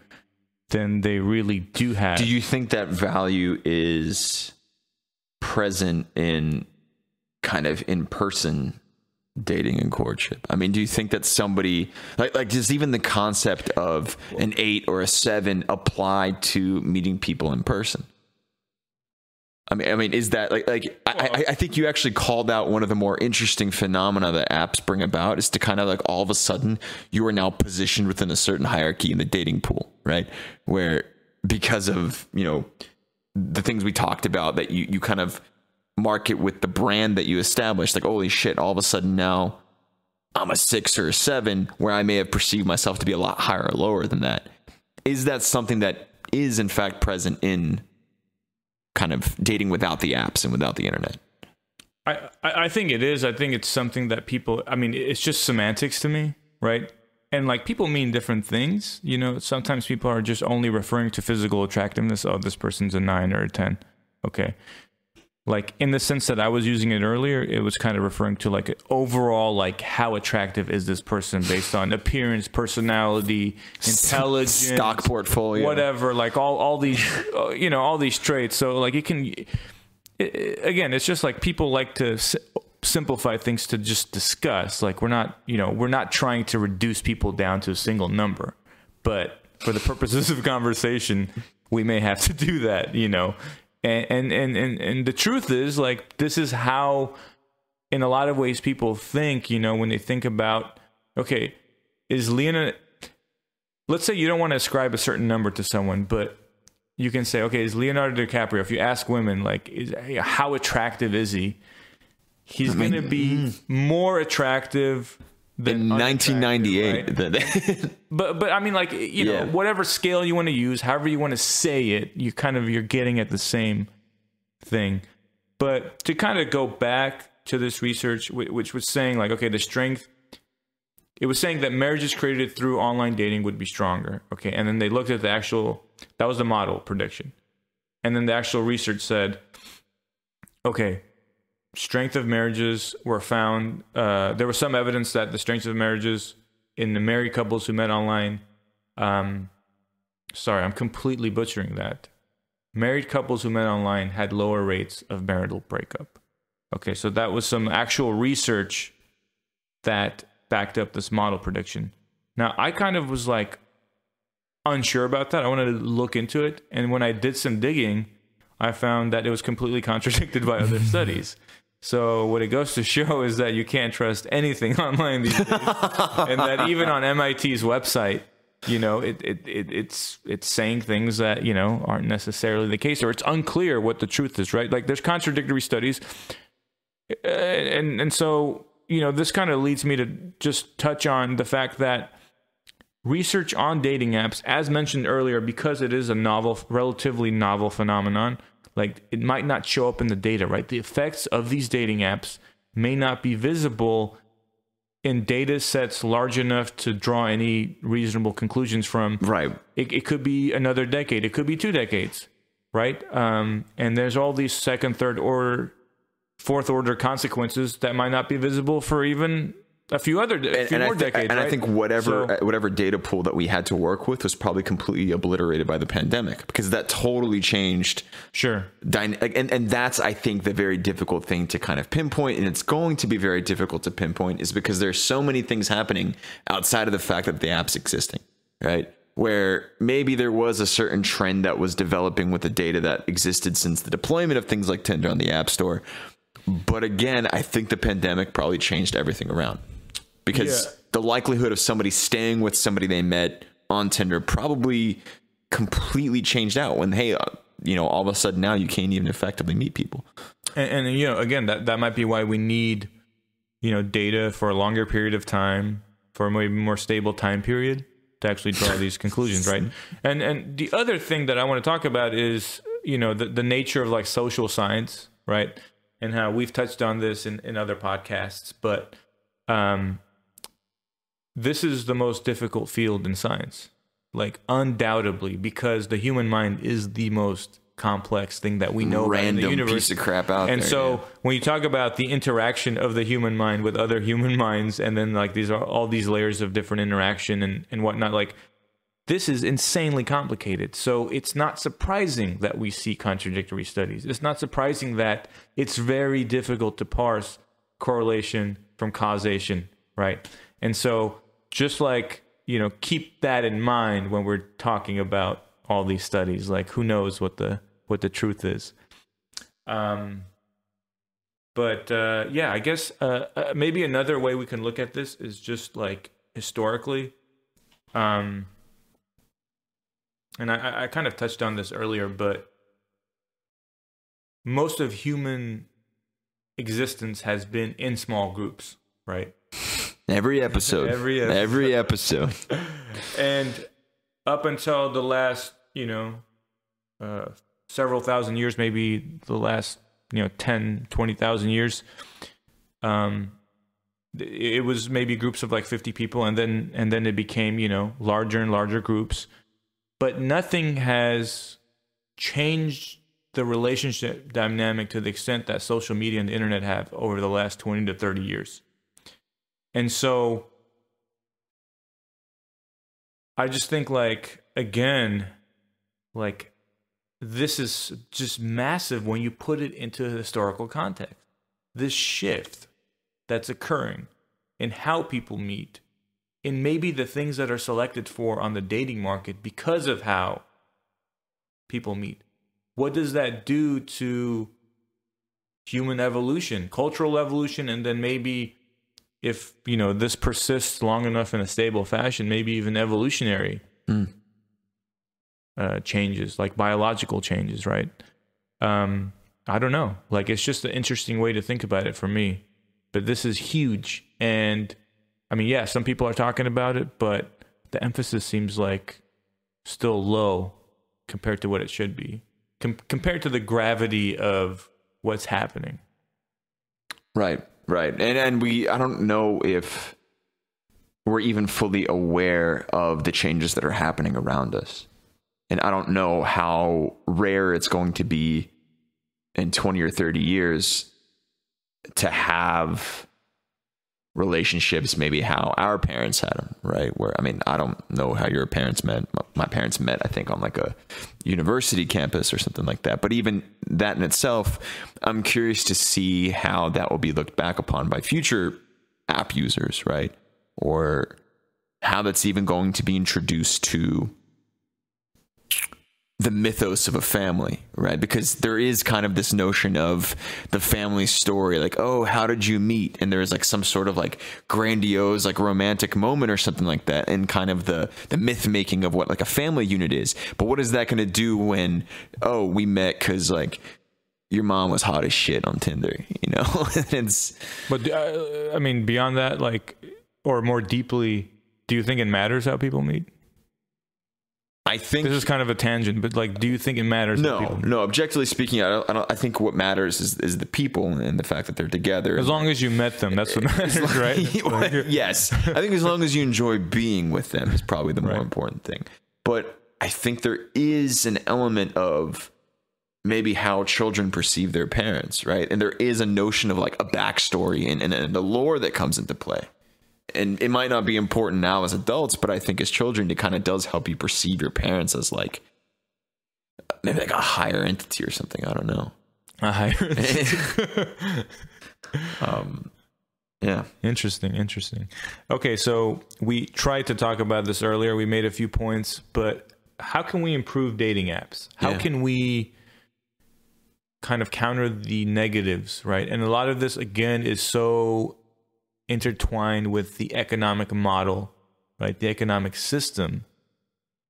than they really do have. Do you think that value is present in kind of in-person dating and courtship? I mean, do you think that somebody like does even the concept of an 8 or a 7 apply to meeting people in person? I mean, is that I think you actually called out one of the more interesting phenomena that apps bring about, is to kind of like all of a sudden you are now positioned within a certain hierarchy in the dating pool, right? Where because of, you know, the things we talked about, that you kind of market with the brand that you established, like, holy shit, all of a sudden now I'm a 6 or a 7, where I may have perceived myself to be a lot higher or lower than that. Is that something that is in fact present in kind of dating without the apps and without the internet? I think it is. I think it's something that people, I mean, it's just semantics to me, right? And like people mean different things, you know. Sometimes people are just only referring to physical attractiveness. Oh, this person's a 9 or a 10. Okay. Like in the sense that I was using it earlier, it was kind of referring to like overall, like how attractive is this person based on appearance, personality, intelligence, stock portfolio, whatever, like all these, you know, all these traits. So like again, it's just like people like to simplify things to just discuss. Like we're not trying to reduce people down to a single number, but for the purposes of conversation, we may have to do that, you know. And the truth is, like, this is how, in a lot of ways, people think, you know, when they think about, okay, is Leonardo, let's say you don't want to ascribe a certain number to someone, but you can say, okay, is Leonardo DiCaprio, if you ask women, like, how attractive is he? He's going to be more attractive than in 1998, right? but I mean, like, you know, whatever scale you want to use, however you want to say it, you're getting at the same thing. But to kind of go back to this research, which was saying like, okay, it was saying that marriages created through online dating would be stronger. Okay. And then they looked at that was the model prediction. And then the actual research said, okay, strength of marriages were found. There was some evidence that the strength of marriages in the married couples who met online. Sorry, I'm completely butchering that. Married couples who met online had lower rates of marital breakup. Okay, so that was some actual research that backed up this model prediction. Now, I kind of was like unsure about that. I wanted to look into it. And when I did some digging, I found that it was completely contradicted by other studies. So what it goes to show is that you can't trust anything online these days, and that even on MIT's website, you know, it's saying things that, you know, aren't necessarily the case, or it's unclear what the truth is, right? Like there's contradictory studies, and so, you know, this kind of leads me to just touch on the fact that research on dating apps, as mentioned earlier, because it is a relatively novel phenomenon. Like, it might not show up in the data, right? The effects of these dating apps may not be visible in data sets large enough to draw any reasonable conclusions from. Right. It could be another decade. It could be 2 decades, right? And there's all these second, third order, fourth order consequences that might not be visible for even a few more decades. And right? I think whatever data pool that we had to work with was probably completely obliterated by the pandemic, because that totally changed. Sure. And that's, I think, the very difficult thing to kind of pinpoint. And it's going to be very difficult to pinpoint, is because there's so many things happening outside of the fact that the app's existing, right? Where maybe there was a certain trend that was developing with the data that existed since the deployment of things like Tinder on the App Store. But again, I think the pandemic probably changed everything around. Because the likelihood of somebody staying with somebody they met on Tinder probably completely changed out when, hey, all of a sudden now you can't even effectively meet people. And again, that might be why we need, data for a longer period of time, for a maybe more stable time period to actually draw these conclusions, right? And the other thing that I want to talk about is, the nature of like social science, right? And how we've touched on this in other podcasts, but this is the most difficult field in science, like undoubtedly, because the human mind is the most complex thing that we know about in the universe. Piece of crap out and there. So when you talk about the interaction of the human mind with other human minds, and then like these are all these layers of different interaction and whatnot, like this is insanely complicated. So it's not surprising that we see contradictory studies. It's not surprising that it's very difficult to parse correlation from causation, right? And so just like, keep that in mind when we're talking about all these studies. Like, who knows what the truth is. I guess maybe another way we can look at this is just like historically. And I kind of touched on this earlier, but most of human existence has been in small groups, right? Every episode. Every episode. And up until the last, several thousand years, maybe the last, 10, 20,000 years, it was maybe groups of like 50 people, and then it became, larger and larger groups. But nothing has changed the relationship dynamic to the extent that social media and the internet have over the last 20 to 30 years. And so I just think this is just massive when you put it into a historical context. This shift that's occurring in how people meet, in maybe the things that are selected for on the dating market because of how people meet. What does that do to human evolution, cultural evolution, and then maybe if, this persists long enough in a stable fashion, maybe even evolutionary changes, like biological changes, right? I don't know. Like, it's just an interesting way to think about it for me. But this is huge. And I mean, yeah, some people are talking about it, but the emphasis seems like still low compared to what it should be, compared to the gravity of what's happening. Right. And I don't know if we're even fully aware of the changes that are happening around us. And I don't know how rare it's going to be in 20 or 30 years to have relationships maybe how our parents had them, right? Where, I mean, I don't know how your parents met. My parents met, I think, on like a university campus or something like that. But even that in itself, I'm curious to see how that will be looked back upon by future app users, right? Or how that's even going to be introduced to the mythos of a family, right? Because there is kind of this notion of the family story, like, oh, how did you meet? And there's like some sort of like grandiose, like romantic moment or something like that, and kind of the myth making of what like a family unit is. But what is that going to do when, oh, we met because like your mom was hot as shit on Tinder, It's. But I mean, beyond that, like, or more deeply, do you think it matters how people meet? I think this is kind of a tangent, but like, do you think it matters? No. Objectively speaking, I think what matters is the people and the fact that they're together. As long as you met them, that's what matters, right? Yes, I think as long as you enjoy being with them is probably the more important thing. But I think there is an element of maybe how children perceive their parents, right? And there is a notion of like a backstory and the lore that comes into play. And it might not be important now as adults, but I think as children, it kind of does help you perceive your parents as like maybe like a higher entity or something. I don't know. A higher entity. Yeah. Interesting. Okay, so we tried to talk about this earlier. We made a few points, but how can we improve dating apps? How can we kind of counter the negatives, right? And a lot of this, again, is so intertwined with the economic model, right? The economic system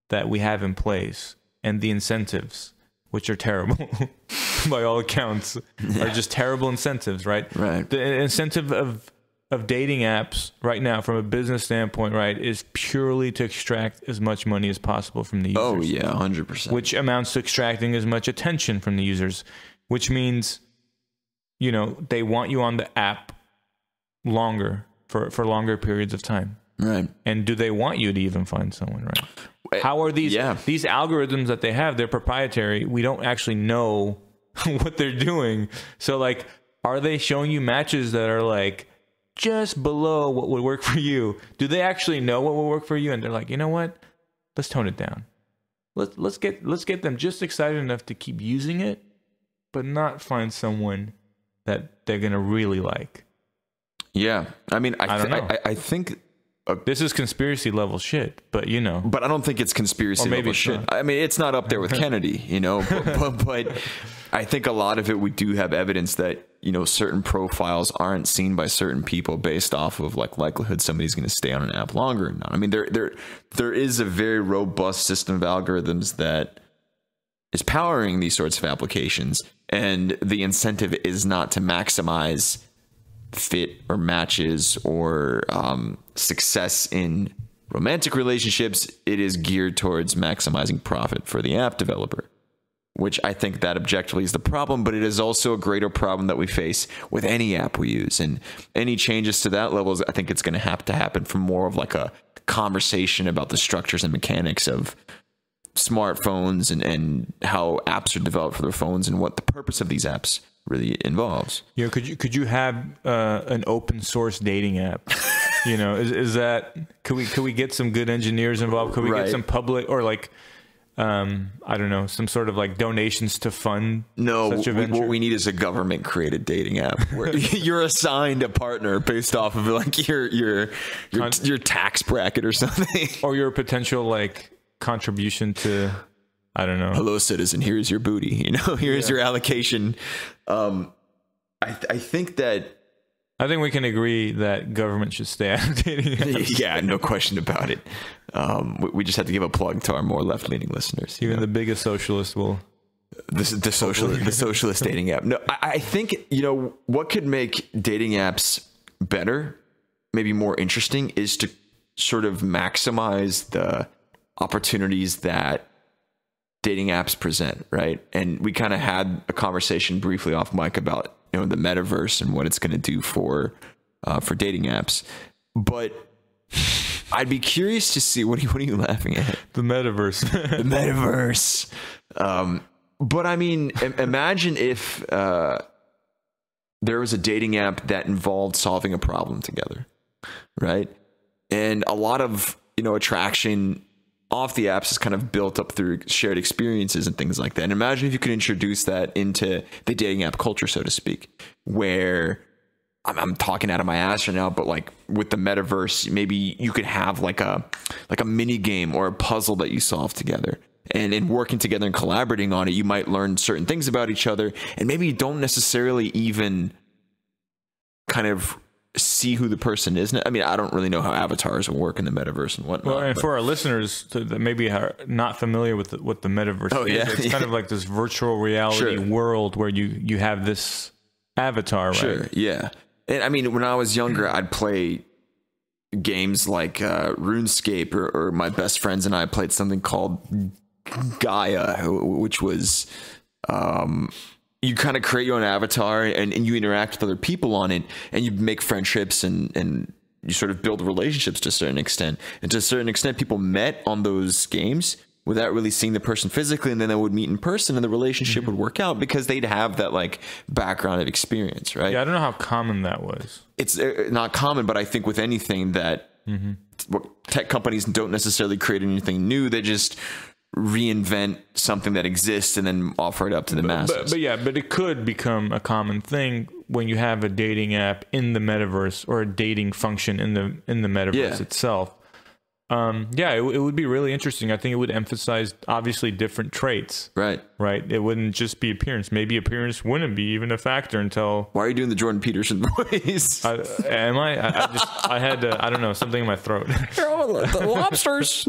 that we have in place and the incentives, which are terrible by all accounts, are just terrible incentives, right? Right. The incentive of dating apps right now from a business standpoint, right, is purely to extract as much money as possible from the users. Oh, yeah, 100%. Which amounts to extracting as much attention from the users, which means, you know, they want you on the app longer for longer periods of time. Right. And do they want you to even find someone, right? How are these algorithms that they have? They're proprietary. We don't actually know what they're doing. So, like, are they showing you matches that are like just below what would work for you? Do they actually know what will work for you? And they're like, you know what? Let's tone it down. Let's get them just excited enough to keep using it, but not find someone that they're gonna really like. Yeah, I mean, I don't know. I think this is conspiracy level shit, but you know. But I don't think it's conspiracy level shit. I mean, it's not up there with Kennedy, you know. But I think a lot of it, we do have evidence that, you know, certain profiles aren't seen by certain people based off of like likelihood somebody's going to stay on an app longer or not. I mean, there is a very robust system of algorithms that is powering these sorts of applications, and the incentive is not to maximize fit or matches or success in romantic relationships. It is geared towards maximizing profit for the app developer, which I think that objectively is the problem, but it is also a greater problem that we face with any app we use. And any changes to that level, I think it's going to have to happen from more of like a conversation about the structures and mechanics of smartphones and how apps are developed for their phones and what the purpose of these apps really involves. You know, could you have an open source dating app? You know, is that, could we get some good engineers involved? Could we get some public, or like, I don't know, some sort of like donations to fund such a venture? What we need is a government created dating app where you're assigned a partner based off of like your tax bracket or something, or your potential like contribution to, I don't know. Hello, citizen. Here's your booty. You know, here's your allocation. I think we can agree that government should stay out of dating apps. Yeah, no question about it. We just have to give a plug to our more left-leaning listeners. Even the biggest socialist will. The socialist dating app. No, I think, you know, what could make dating apps better, maybe more interesting, is to sort of maximize the opportunities that dating apps present, right? And we kind of had a conversation briefly off mic about, you know, the metaverse and what it's going to do for dating apps. But I'd be curious to see, what are you laughing at? The metaverse. The metaverse. But I mean, imagine if there was a dating app that involved solving a problem together, right? And a lot of, you know, attraction off the apps is kind of built up through shared experiences and things like that. And imagine if you could introduce that into the dating app culture, so to speak, where I'm talking out of my ass right now, but like with the metaverse, maybe you could have like a mini game or a puzzle that you solve together. And in working together and collaborating on it, you might learn certain things about each other, and maybe you don't necessarily even kind of see who the person is. I mean, I don't really know how avatars will work in the metaverse and whatnot. Well, and for our listeners that maybe are not familiar with what the metaverse is, it's kind of like this virtual reality world where you have this avatar, right? Sure, yeah. And I mean, when I was younger, I'd play games like RuneScape, or my best friends and I played something called Gaia, which was you kind of create your own avatar and you interact with other people on it, and you make friendships and you sort of build relationships to a certain extent. And to a certain extent, people met on those games without really seeing the person physically, and then they would meet in person and the relationship would work out because they'd have that like background of experience, right? Yeah, I don't know how common that was. It's not common, but I think with anything that tech companies don't necessarily create anything new, they just reinvent something that exists and then offer it up to the masses. But it could become a common thing when you have a dating app in the metaverse, or a dating function in the metaverse itself. Yeah, it would be really interesting. I think it would emphasize obviously different traits. Right. Right. It wouldn't just be appearance. Maybe appearance wouldn't be even a factor until. Why are you doing the Jordan Peterson voice? Am I? I had I don't know, something in my throat. The lobsters.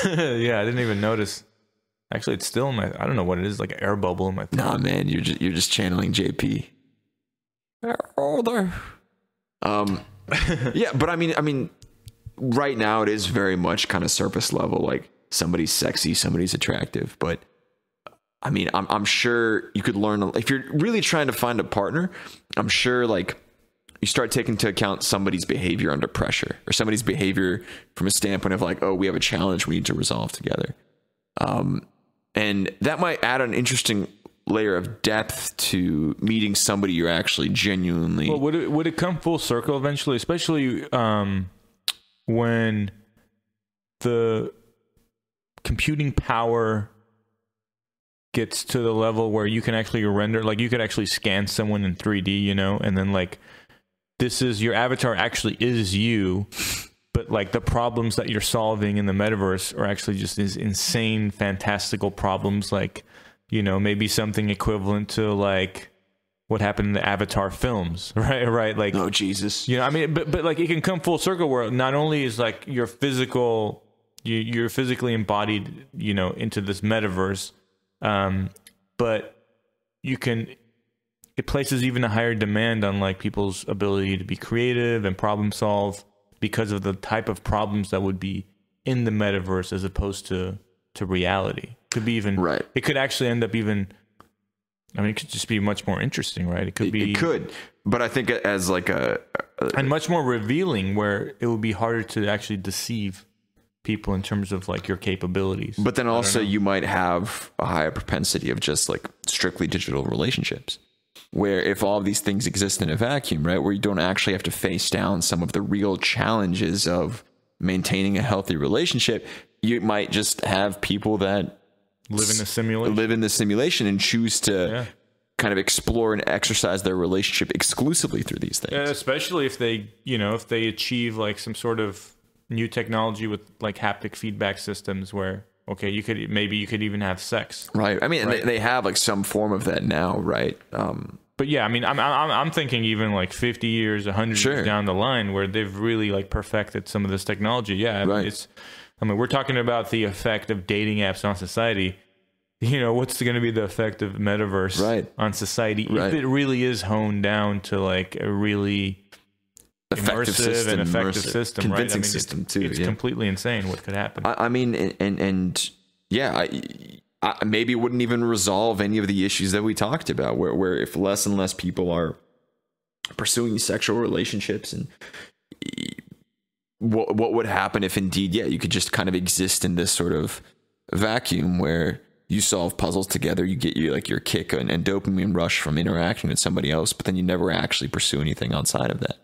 Yeah, I didn't even notice. Actually, it's still in my. I don't know what it is. Like an air bubble in my throat. Nah, man, you're just channeling JP. Oh, there. Yeah, but I mean, right now it is very much kind of surface level. Like somebody's sexy, somebody's attractive. But I mean, I'm sure you could learn if you're really trying to find a partner. I'm sure like you start taking into account somebody's behavior under pressure, or somebody's behavior from a standpoint of like, oh, we have a challenge we need to resolve together. And that might add an interesting layer of depth to meeting somebody you're actually genuinely. Well, would it come full circle eventually, especially when the computing power gets to the level where you can actually render, like you could actually scan someone in 3D, you know, and then like this is your avatar actually is you, but like the problems that you're solving in the metaverse are actually just these insane, fantastical problems, like, you know, maybe something equivalent to like what happened in the Avatar films, right? Like, oh Jesus, you know, I mean, but like it can come full circle where not only is like your physical, you're physically embodied, you know, into this metaverse, but you can. It places even a higher demand on like people's ability to be creative and problem solve because of the type of problems that would be in the metaverse as opposed to reality. Could be even right. It could actually end up even. I mean, it could just be much more interesting, right? It could be. It could, but I think as like and much more revealing, where it would be harder to actually deceive people in terms of like your capabilities. But then also you might have a higher propensity of just like strictly digital relationships, where if all of these things exist in a vacuum, right, where you don't actually have to face down some of the real challenges of maintaining a healthy relationship, you might just have people that live in the simulation and choose to kind of explore and exercise their relationship exclusively through these things. Yeah, especially if they, you know, if they achieve like some sort of new technology with like haptic feedback systems where, okay, you could even have sex. Right. I mean, right. They have like some form of that now, right? But yeah, I mean, I'm thinking even like 50 years, 100 years down the line where they've really like perfected some of this technology. Yeah. Right. I mean, we're talking about the effect of dating apps on society. You know, what's going to be the effect of metaverse on society if it really is honed down to like a really effective system, convincing right? I mean, system too. It's completely insane what could happen. I mean, and yeah, I maybe it wouldn't even resolve any of the issues that we talked about, where if less and less people are pursuing sexual relationships, and what would happen if indeed, you could just kind of exist in this sort of vacuum where you solve puzzles together, you get your kick and dopamine rush from interacting with somebody else, but then you never actually pursue anything outside of that.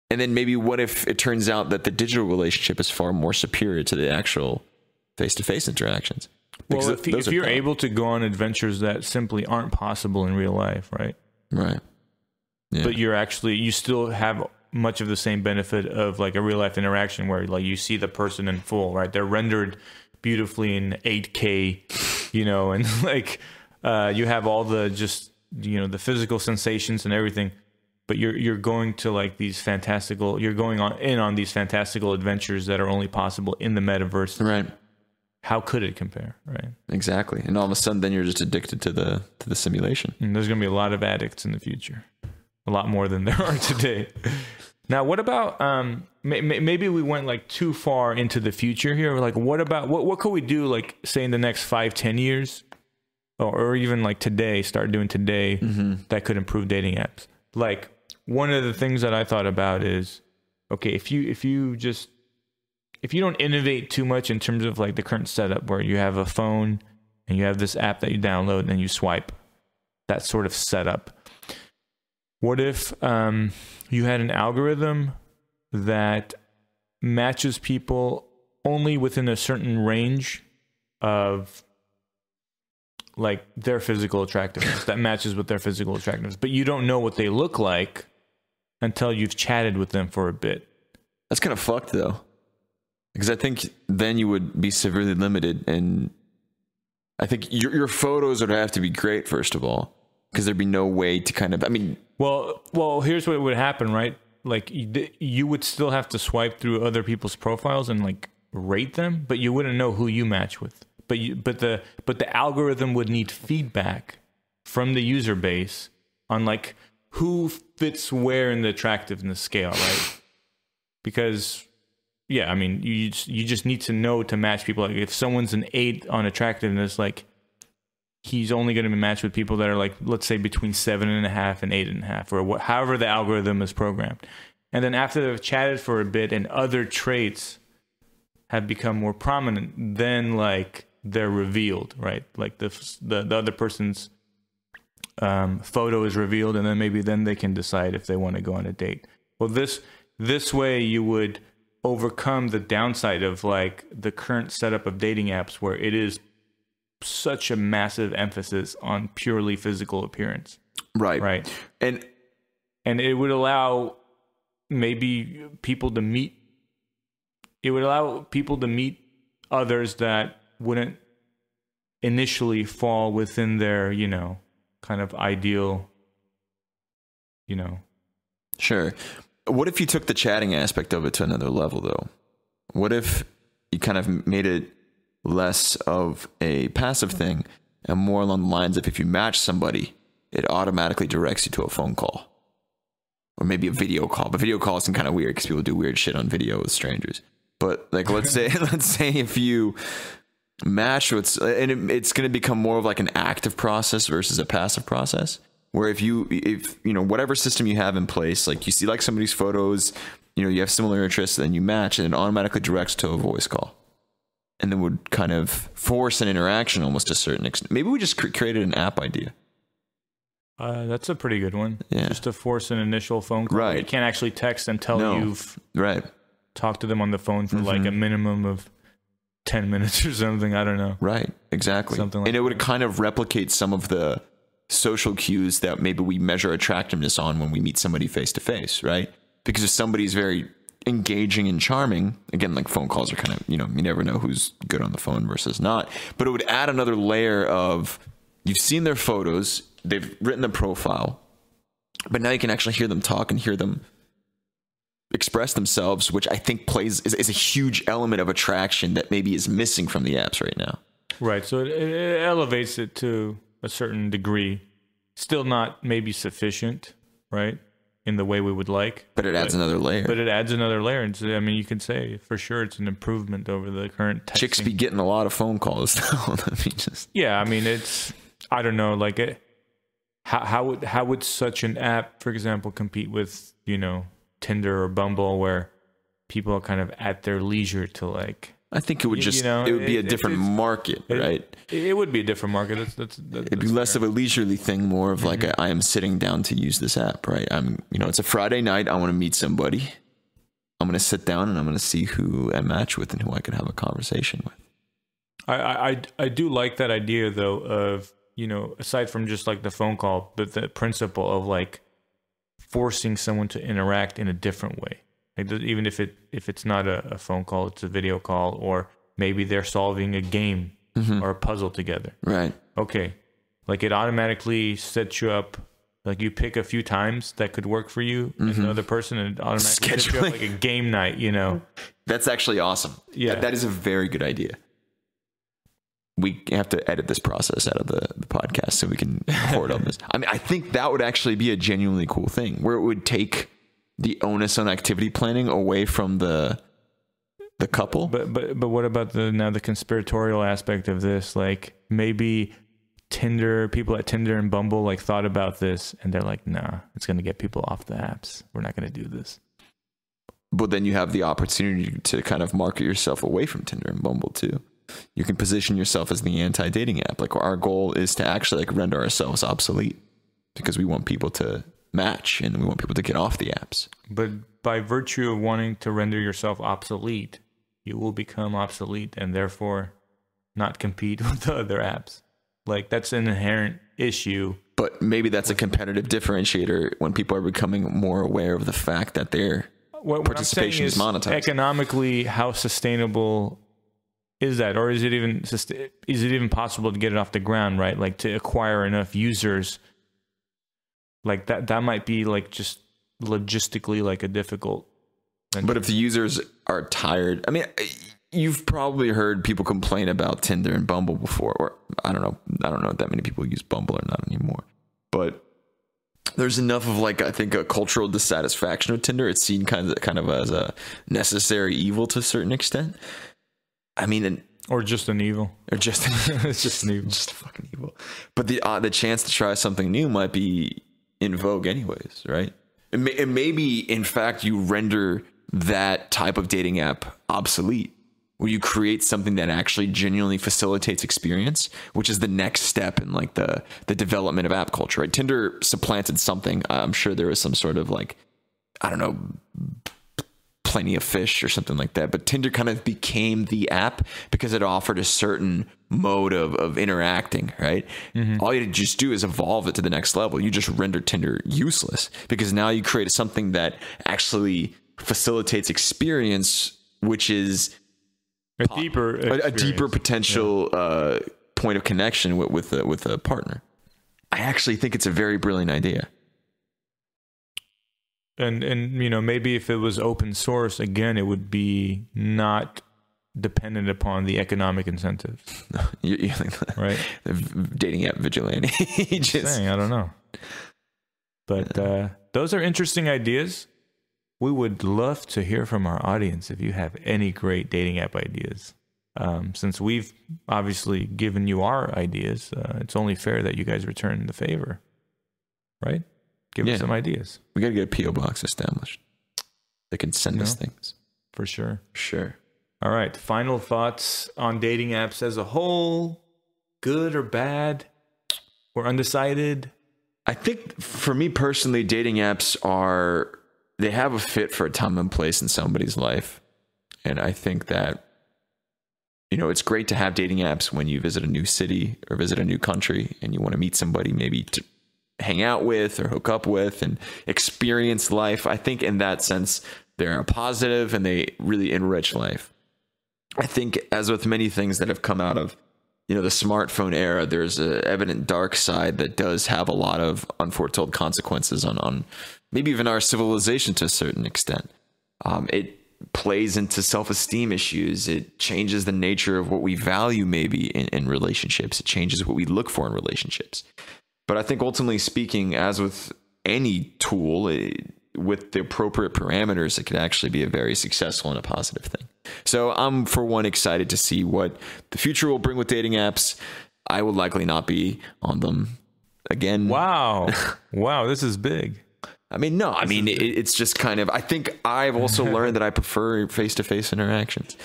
And then maybe what if it turns out that the digital relationship is far more superior to the actual face-to-face interactions? Well, if you're able to go on adventures that simply aren't possible in real life, right? Right. Yeah. But you still have much of the same benefit of like a real life interaction where like you see the person in full, right? They're rendered beautifully in 8K, you know, and like you have all the just, you know, the physical sensations and everything. But you're going to like these fantastical, you're going on these fantastical adventures that are only possible in the metaverse. Right. How could it compare, right? Exactly. And all of a sudden, then you're just addicted to the simulation. And there's going to be a lot of addicts in the future, a lot more than there are today. Now, what about maybe we went like too far into the future here? Like, what about what could we do? Like, say in the next 5-10 years, or even like today, start doing today that could improve dating apps. Like, one of the things that I thought about is, okay, if you don't innovate too much in terms of like the current setup where you have a phone and you have this app that you download and then you swipe, that sort of setup. What if you had an algorithm that matches people only within a certain range of like their physical attractiveness, that matches with their physical attractiveness, but you don't know what they look like until you've chatted with them for a bit. That's kind of fucked though. Because I think then you would be severely limited, and I think your photos would have to be great, first of all, because there'd be no way to kind of, I mean... Well, here's what would happen, right? Like, you would still have to swipe through other people's profiles and, like, rate them, but you wouldn't know who you match with. But the algorithm would need feedback from the user base on, like, who fits where in the attractiveness scale, right? Because... yeah, I mean, you just need to know to match people. Like, if someone's an 8 on attractiveness, like, he's only going to be matched with people that are, like, let's say between 7.5 and 8.5, or however the algorithm is programmed. And then after they've chatted for a bit and other traits have become more prominent, then, like, they're revealed, right? Like, the other person's photo is revealed, and then maybe then they can decide if they want to go on a date. Well, this way you would overcome the downside of, like, the current setup of dating apps, where it is such a massive emphasis on purely physical appearance. Right. And it would allow maybe people to meet, others that wouldn't initially fall within their, kind of ideal, Sure. What if you took the chatting aspect of it to another level, though? What if you kind of made it less of a passive thing and more along the lines of, if you match somebody, it automatically directs you to a phone call or maybe a video call? But video calls can kind of weird because people do weird shit on video with strangers. But, like, let's say if you match with, and it's going to become more of like an active process versus a passive process. Where if whatever system you have in place, like, you see, like, somebody's photos, you have similar interests, then you match, and it automatically directs to a voice call, and then would kind of force an interaction almost to a certain extent. Maybe we just created an app idea. That's a pretty good one. Yeah. Just to force an initial phone call. Right. You can't actually text until you've talked to them on the phone for like a minimum of 10 minutes or something. I don't know. Right. Exactly. Something like and it would kind of replicate some of the social cues that maybe we measure attractiveness on when we meet somebody face to face, right? Because if somebody's very engaging and charming, again, like, phone calls are kind of, you never know who's good on the phone versus not, but it would add another layer of, you've seen their photos, they've written the profile, but now you can actually hear them talk and hear them express themselves, which I think is a huge element of attraction that maybe is missing from the apps right now. Right. So it elevates it to a certain degree, still not maybe sufficient, right, in the way we would like, but it adds another layer. And so, I mean, you can say for sure it's an improvement over the current texting. Chicks be getting a lot of phone calls now. I mean, it's, I don't know, like, how would such an app, for example, compete with, Tinder or Bumble, where people are kind of at their leisure to, like, I think it would just, it would be a different market, right? It would be a different market. It'd be less of a leisurely thing, more of like I am sitting down to use this app, right? It's a Friday night. I want to meet somebody. I'm going to sit down and I'm going to see who I match with and who I can have a conversation with. I do like that idea, though, of, aside from just like the phone call, but the principle of, like, forcing someone to interact in a different way. Like, even if it's not a phone call, it's a video call, or maybe they're solving a game or a puzzle together. Right. Okay. Like, it automatically sets you up, like, you pick a few times that could work for you and the other person, and it automatically sets you up like a game night, That's actually awesome. Yeah. That is a very good idea. We have to edit this process out of the podcast so we can record on this. I mean, I think that would actually be a genuinely cool thing, where it would take the onus on activity planning away from the couple. But what about the conspiratorial aspect of this? Like, maybe people at Tinder and Bumble, like, thought about this and they're like, nah, it's going to get people off the apps. We're not going to do this. But then you have the opportunity to kind of market yourself away from Tinder and Bumble too. You can position yourself as the anti-dating app. Like, our goal is to actually, like, render ourselves obsolete, because we want people to match and we want people to get off the apps. But by virtue of wanting to render yourself obsolete, you will become obsolete and therefore not compete with the other apps. Like, that's an inherent issue. But maybe that's a competitive differentiator when people are becoming more aware of the fact that they're what participation I'm is saying monetized. Economically, how sustainable is that, or is it even possible to get it off the ground? Right, like to acquire enough users, like that might be like just logistically like a difficult. But if the users are tired, I mean, you've probably heard people complain about Tinder and Bumble before, or I don't know that many people use Bumble or not anymore, but there's enough of like, I think, a cultural dissatisfaction with Tinder. It's seen kind of as a necessary evil to a certain extent. I mean, or just an evil, or just it's just an evil, just fucking evil. But the chance to try something new might be in vogue anyways, right? And maybe in fact you render that type of dating app obsolete, where you create something that actually genuinely facilitates experience, which is the next step in like the development of app culture, right? Tinder supplanted something. I'm sure there was some sort of like, I don't know, Plenty of Fish or something like that. But Tinder kind of became the app because it offered a certain mode of interacting, right? Mm-hmm. All you just do is evolve it to the next level. You just render Tinder useless because now you create something that actually facilitates experience, which is a deeper potential point of connection with a partner. I actually think it's a very brilliant idea. And you know, maybe if it was open source, again, it would be not dependent upon the economic incentives. you think that, right? The dating app vigilante. I don't know. But those are interesting ideas. We would love to hear from our audience if you have any great dating app ideas. Since we've obviously given you our ideas, it's only fair that you guys return the favor, right? Give us some ideas. We got to get a P.O. box established. They can send us things. For sure. Sure. All right. Final thoughts on dating apps as a whole. Good or bad? Or undecided? I think for me personally, dating apps they have a fit for a time and place in somebody's life. And I think that, you know, it's great to have dating apps when you visit a new city or visit a new country and you want to meet somebody maybe to hang out with or hook up with and experience life. I think in that sense, they're positive and they really enrich life. I think as with many things that have come out of, you know, the smartphone era, there's an evident dark side that does have a lot of unforetold consequences on maybe even our civilization to a certain extent. It plays into self-esteem issues. It changes the nature of what we value maybe in relationships. It changes what we look for in relationships. But I think ultimately speaking, as with any tool, with the appropriate parameters, it could actually be a very successful and a positive thing. So I'm, for one, excited to see what the future will bring with dating apps. I will likely not be on them again. Wow. Wow, this is big. I mean, no, I mean, it's just kind of, I think I've also learned that I prefer face-to-face interactions.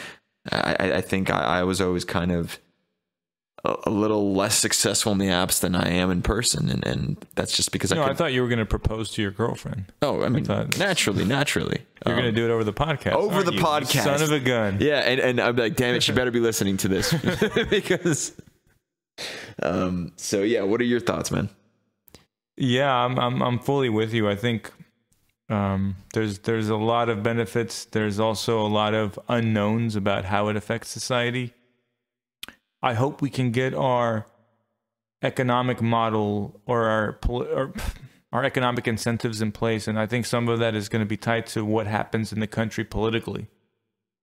I think I was always kind of a little less successful in the apps than I am in person, and that's just because I thought you were going to propose to your girlfriend. Oh, I mean, naturally. You're going to do it over the podcast. Over the podcast, you son of a gun. Yeah, and I'm like, damn it, she better be listening to this because. So yeah, what are your thoughts, man? Yeah, I'm fully with you. I think there's a lot of benefits. There's also a lot of unknowns about how it affects society. I hope we can get our economic model or our economic incentives in place. And I think some of that is going to be tied to what happens in the country politically.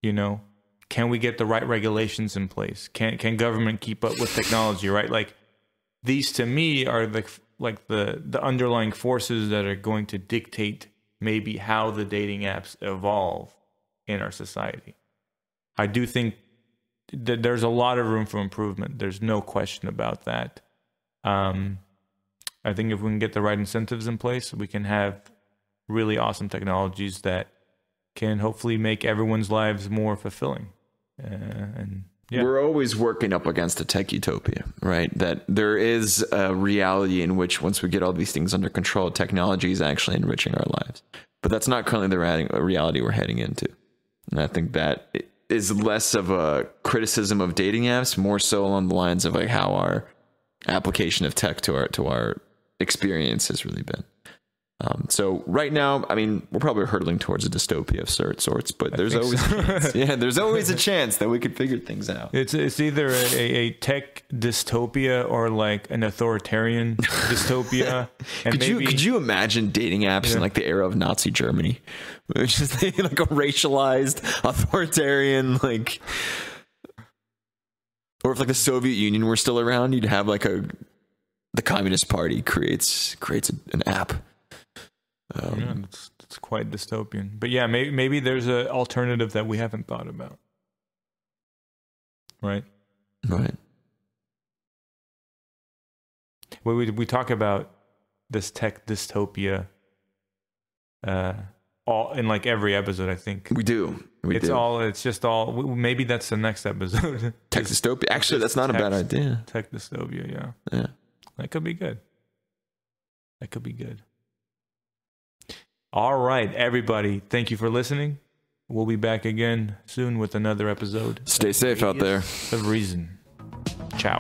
You know, can we get the right regulations in place? Can government keep up with technology, right? Like these to me are the underlying forces that are going to dictate maybe how the dating apps evolve in our society. I do think there's a lot of room for improvement. There's no question about that. I think if we can get the right incentives in place, we can have really awesome technologies that can hopefully make everyone's lives more fulfilling. We're always working up against a tech utopia, right? That there is a reality in which once we get all these things under control, technology is actually enriching our lives. But that's not currently the reality we're heading into. And I think that is less of a criticism of dating apps, more so along the lines of like how our application of tech to our experience has really been. So right now, I mean, we're probably hurtling towards a dystopia of sorts, but there's always a chance. Yeah, there's always a chance that we could figure things out. It's either a tech dystopia or like an authoritarian dystopia. And could you imagine dating apps in like the era of Nazi Germany, which is like a racialized authoritarian like, or if like the Soviet Union were still around, you'd have like the Communist Party creates an app. It's quite dystopian, but yeah, maybe there's an alternative that we haven't thought about, right? We talk about this tech dystopia, all in like every episode. I think we do. It's just all. Maybe that's the next episode. Tech dystopia. Actually, that's not a bad idea. Tech dystopia. Yeah. That could be good. All right, everybody. Thank you for listening. We'll be back again soon with another episode. Stay safe out there. Of Reason. Ciao.